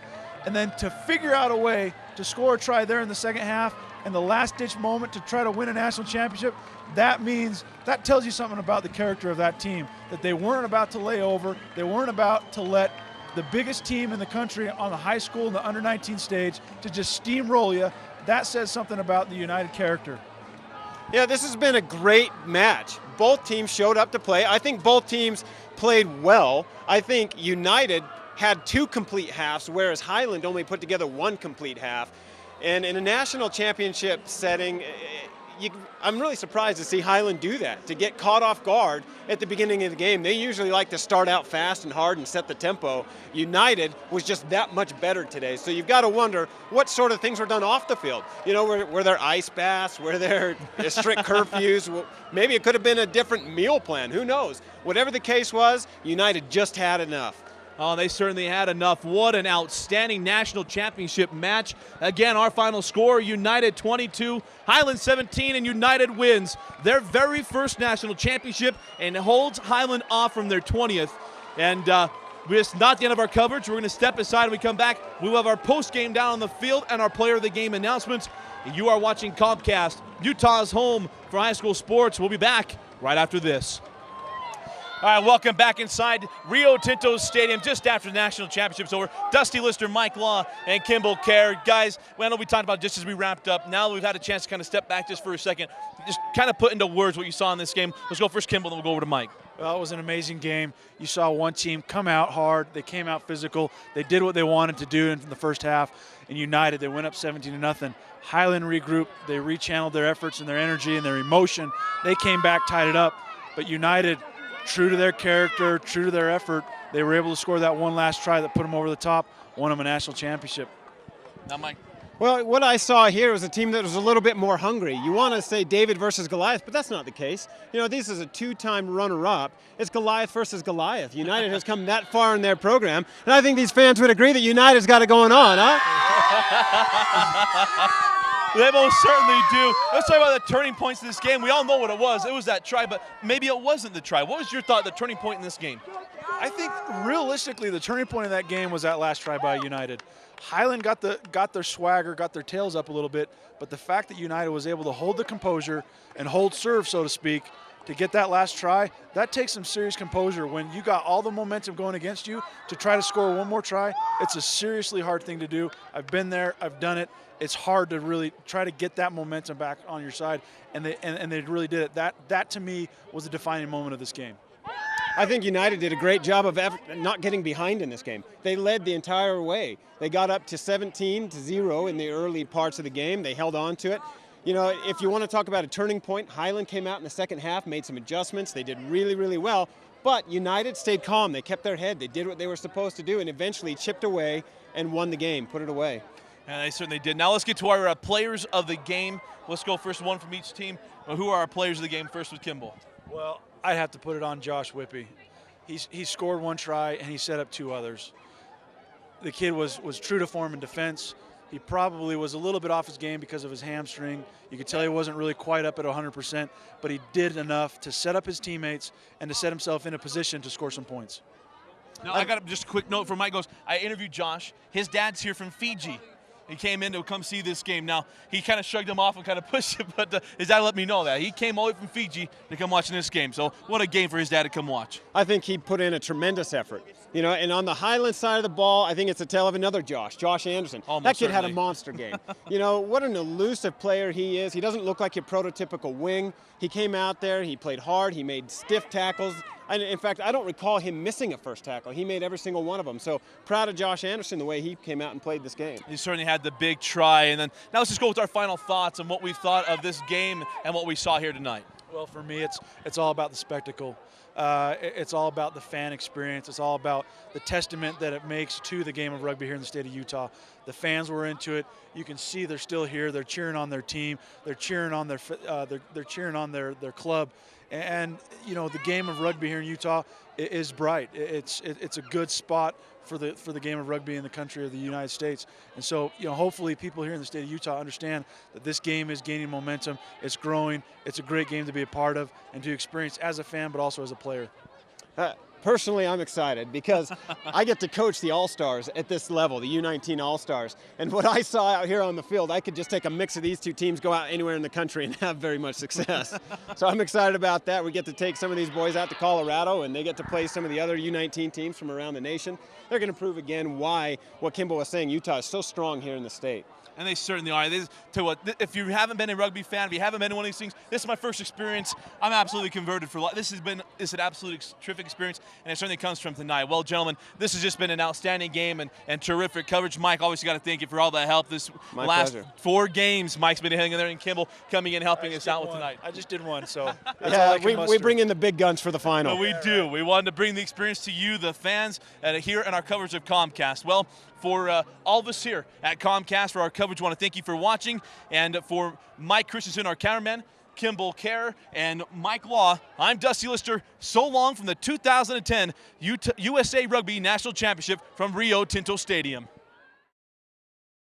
and then to figure out a way to score a try there in the second half, and the last-ditch moment to try to win a national championship, that tells you something about the character of that team, that they weren't about to lay over, they weren't about to let the biggest team in the country on the high school and the under-19 stage to just steamroll you. That says something about the United character. Yeah, this has been a great match. Both teams showed up to play. I think both teams played well. I think United had 2 complete halves, whereas Highland only put together 1 complete half. And in a national championship setting, I'm really surprised to see Highland do that, to get caught off guard at the beginning of the game. They usually like to start out fast and hard and set the tempo. United was just that much better today. So you've got to wonder what sort of things were done off the field. You know, were there ice baths? Were there strict curfews? Well, maybe it could have been a different meal plan. Who knows? Whatever the case was, United just had enough. Oh, they certainly had enough. What an outstanding national championship match. Again, our final score, United 22, Highland 17, and United wins their very first national championship and holds Highland off from their 20th. And it's not the end of our coverage. We're going to step aside when we come back. We will have our post-game down on the field and our player of the game announcements. You are watching Comcast, Utah's home for high school sports. We'll be back right after this. All right, welcome back inside Rio Tinto Stadium just after the national championship's over. Dusty Lister, Mike Law, and Kimball Kerr. Guys, I know we talked about just as we wrapped up. Now that we've had a chance to kind of step back just for a second, just kind of put into words what you saw in this game. Let's go first, Kimball, then we'll go over to Mike. Well, it was an amazing game. You saw one team come out hard. They came out physical. They did what they wanted to do in the first half. And United, they went up 17-0. Highland regrouped. They rechanneled their efforts and their energy and their emotion. They came back, tied it up. But United, true to their character, true to their effort, they were able to score that one last try that put them over the top, won them a national championship. Now, Mike. Well, what I saw here was a team that was a little bit more hungry. You want to say David versus Goliath, but that's not the case. You know, this is a two-time runner-up. It's Goliath versus Goliath. United has come that far in their program, and I think these fans would agree that United's got it going on, huh? They most certainly do. Let's talk about the turning points of this game. We all know what it was. It was that try, but maybe it wasn't the try. What was your thought, the turning point in this game? I think realistically the turning point of that game was that last try by United. Highland got their swagger, got their tails up a little bit, but the fact that United was able to hold the composure and hold serve, so to speak, to get that last try, that takes some serious composure. When you got all the momentum going against you to try to score one more try, it's a seriously hard thing to do. I've been there, I've done it. It's hard to really try to get that momentum back on your side, and they really did it. That to me was a defining moment of this game. I think United did a great job of not getting behind in this game. They led the entire way. They got up to 17-0 in the early parts of the game. They held on to it. You know, if you want to talk about a turning point, Highland came out in the second half, made some adjustments. They did really, really well. But United stayed calm. They kept their head. They did what they were supposed to do and eventually chipped away and won the game, put it away. And they certainly did. Now let's get to our players of the game. Let's go first, one from each team. Who are our players of the game? First with Kimball. Well, I'd have to put it on Josh Whippy. He scored one try and he set up two others. The kid was true to form in defense. He probably was a little bit off his game because of his hamstring. You could tell he wasn't really quite up at 100%, but he did enough to set up his teammates and to set himself in a position to score some points. Now, I got just a quick note from Mike. I interviewed Josh. His dad's here from Fiji. He came in to come see this game. Now, he kind of shrugged him off and kind of pushed it, but his dad let me know that. He came all the way from Fiji to come watch this game. So what a game for his dad to come watch. I think he put in a tremendous effort. You know, and on the Highland side of the ball, I think it's a tale of another Josh Anderson. That kid had a monster game. You know, what an elusive player he is. He doesn't look like your prototypical wing. He came out there, he played hard, he made stiff tackles. And in fact, I don't recall him missing a first tackle. He made every single one of them. So proud of Josh Anderson the way he came out and played this game. He certainly had the big try. And then now let's just go with our final thoughts on what we thought of this game and what we saw here tonight. Well, for me, it's all about the spectacle. It's all about the fan experience. It's all about the testament that it makes to the game of rugby here in the state of Utah. The fans were into it. You can see they're still here. They're cheering on their team. They're cheering on they're cheering on their club. And you know, the game of rugby here in Utah is bright. It's a good spot for the game of rugby in the country of the United States. And so, you know, hopefully people here in the state of Utah understand that this game is gaining momentum. It's growing. It's a great game to be a part of and to experience as a fan, but also as a player. Personally, I'm excited because I get to coach the All-Stars at this level, the U19 All-Stars. And what I saw out here on the field, I could just take a mix of these two teams, go out anywhere in the country and have very much success. So I'm excited about that. We get to take some of these boys out to Colorado and they get to play some of the other U19 teams from around the nation. They're going to prove again why what Kimball was saying, Utah is so strong here in the state. And they certainly are. Tell you what, if you haven't been a rugby fan, if you haven't been in one of these things, this is my first experience. I'm absolutely converted for life. This has been is an absolute terrific experience, and it certainly comes from tonight. Well, gentlemen, this has just been an outstanding game and terrific coverage. Mike, obviously got to thank you for all the help this My last pleasure. 4 games. Mike's been hanging there, and Kimball coming in helping us out with tonight. I just did one, so that's all Yeah, I can we muster. bring in the big guns for the final. Well, we do. We wanted to bring the experience to you, the fans, here in our coverage of Comcast. Well, for all of us here at Comcast, for our coverage, we want to thank you for watching. And for Mike Christensen, our cameraman, Kimball Kerr, and Mike Law, I'm Dusty Lister. So long from the 2010 USA Rugby National Championship from Rio Tinto Stadium.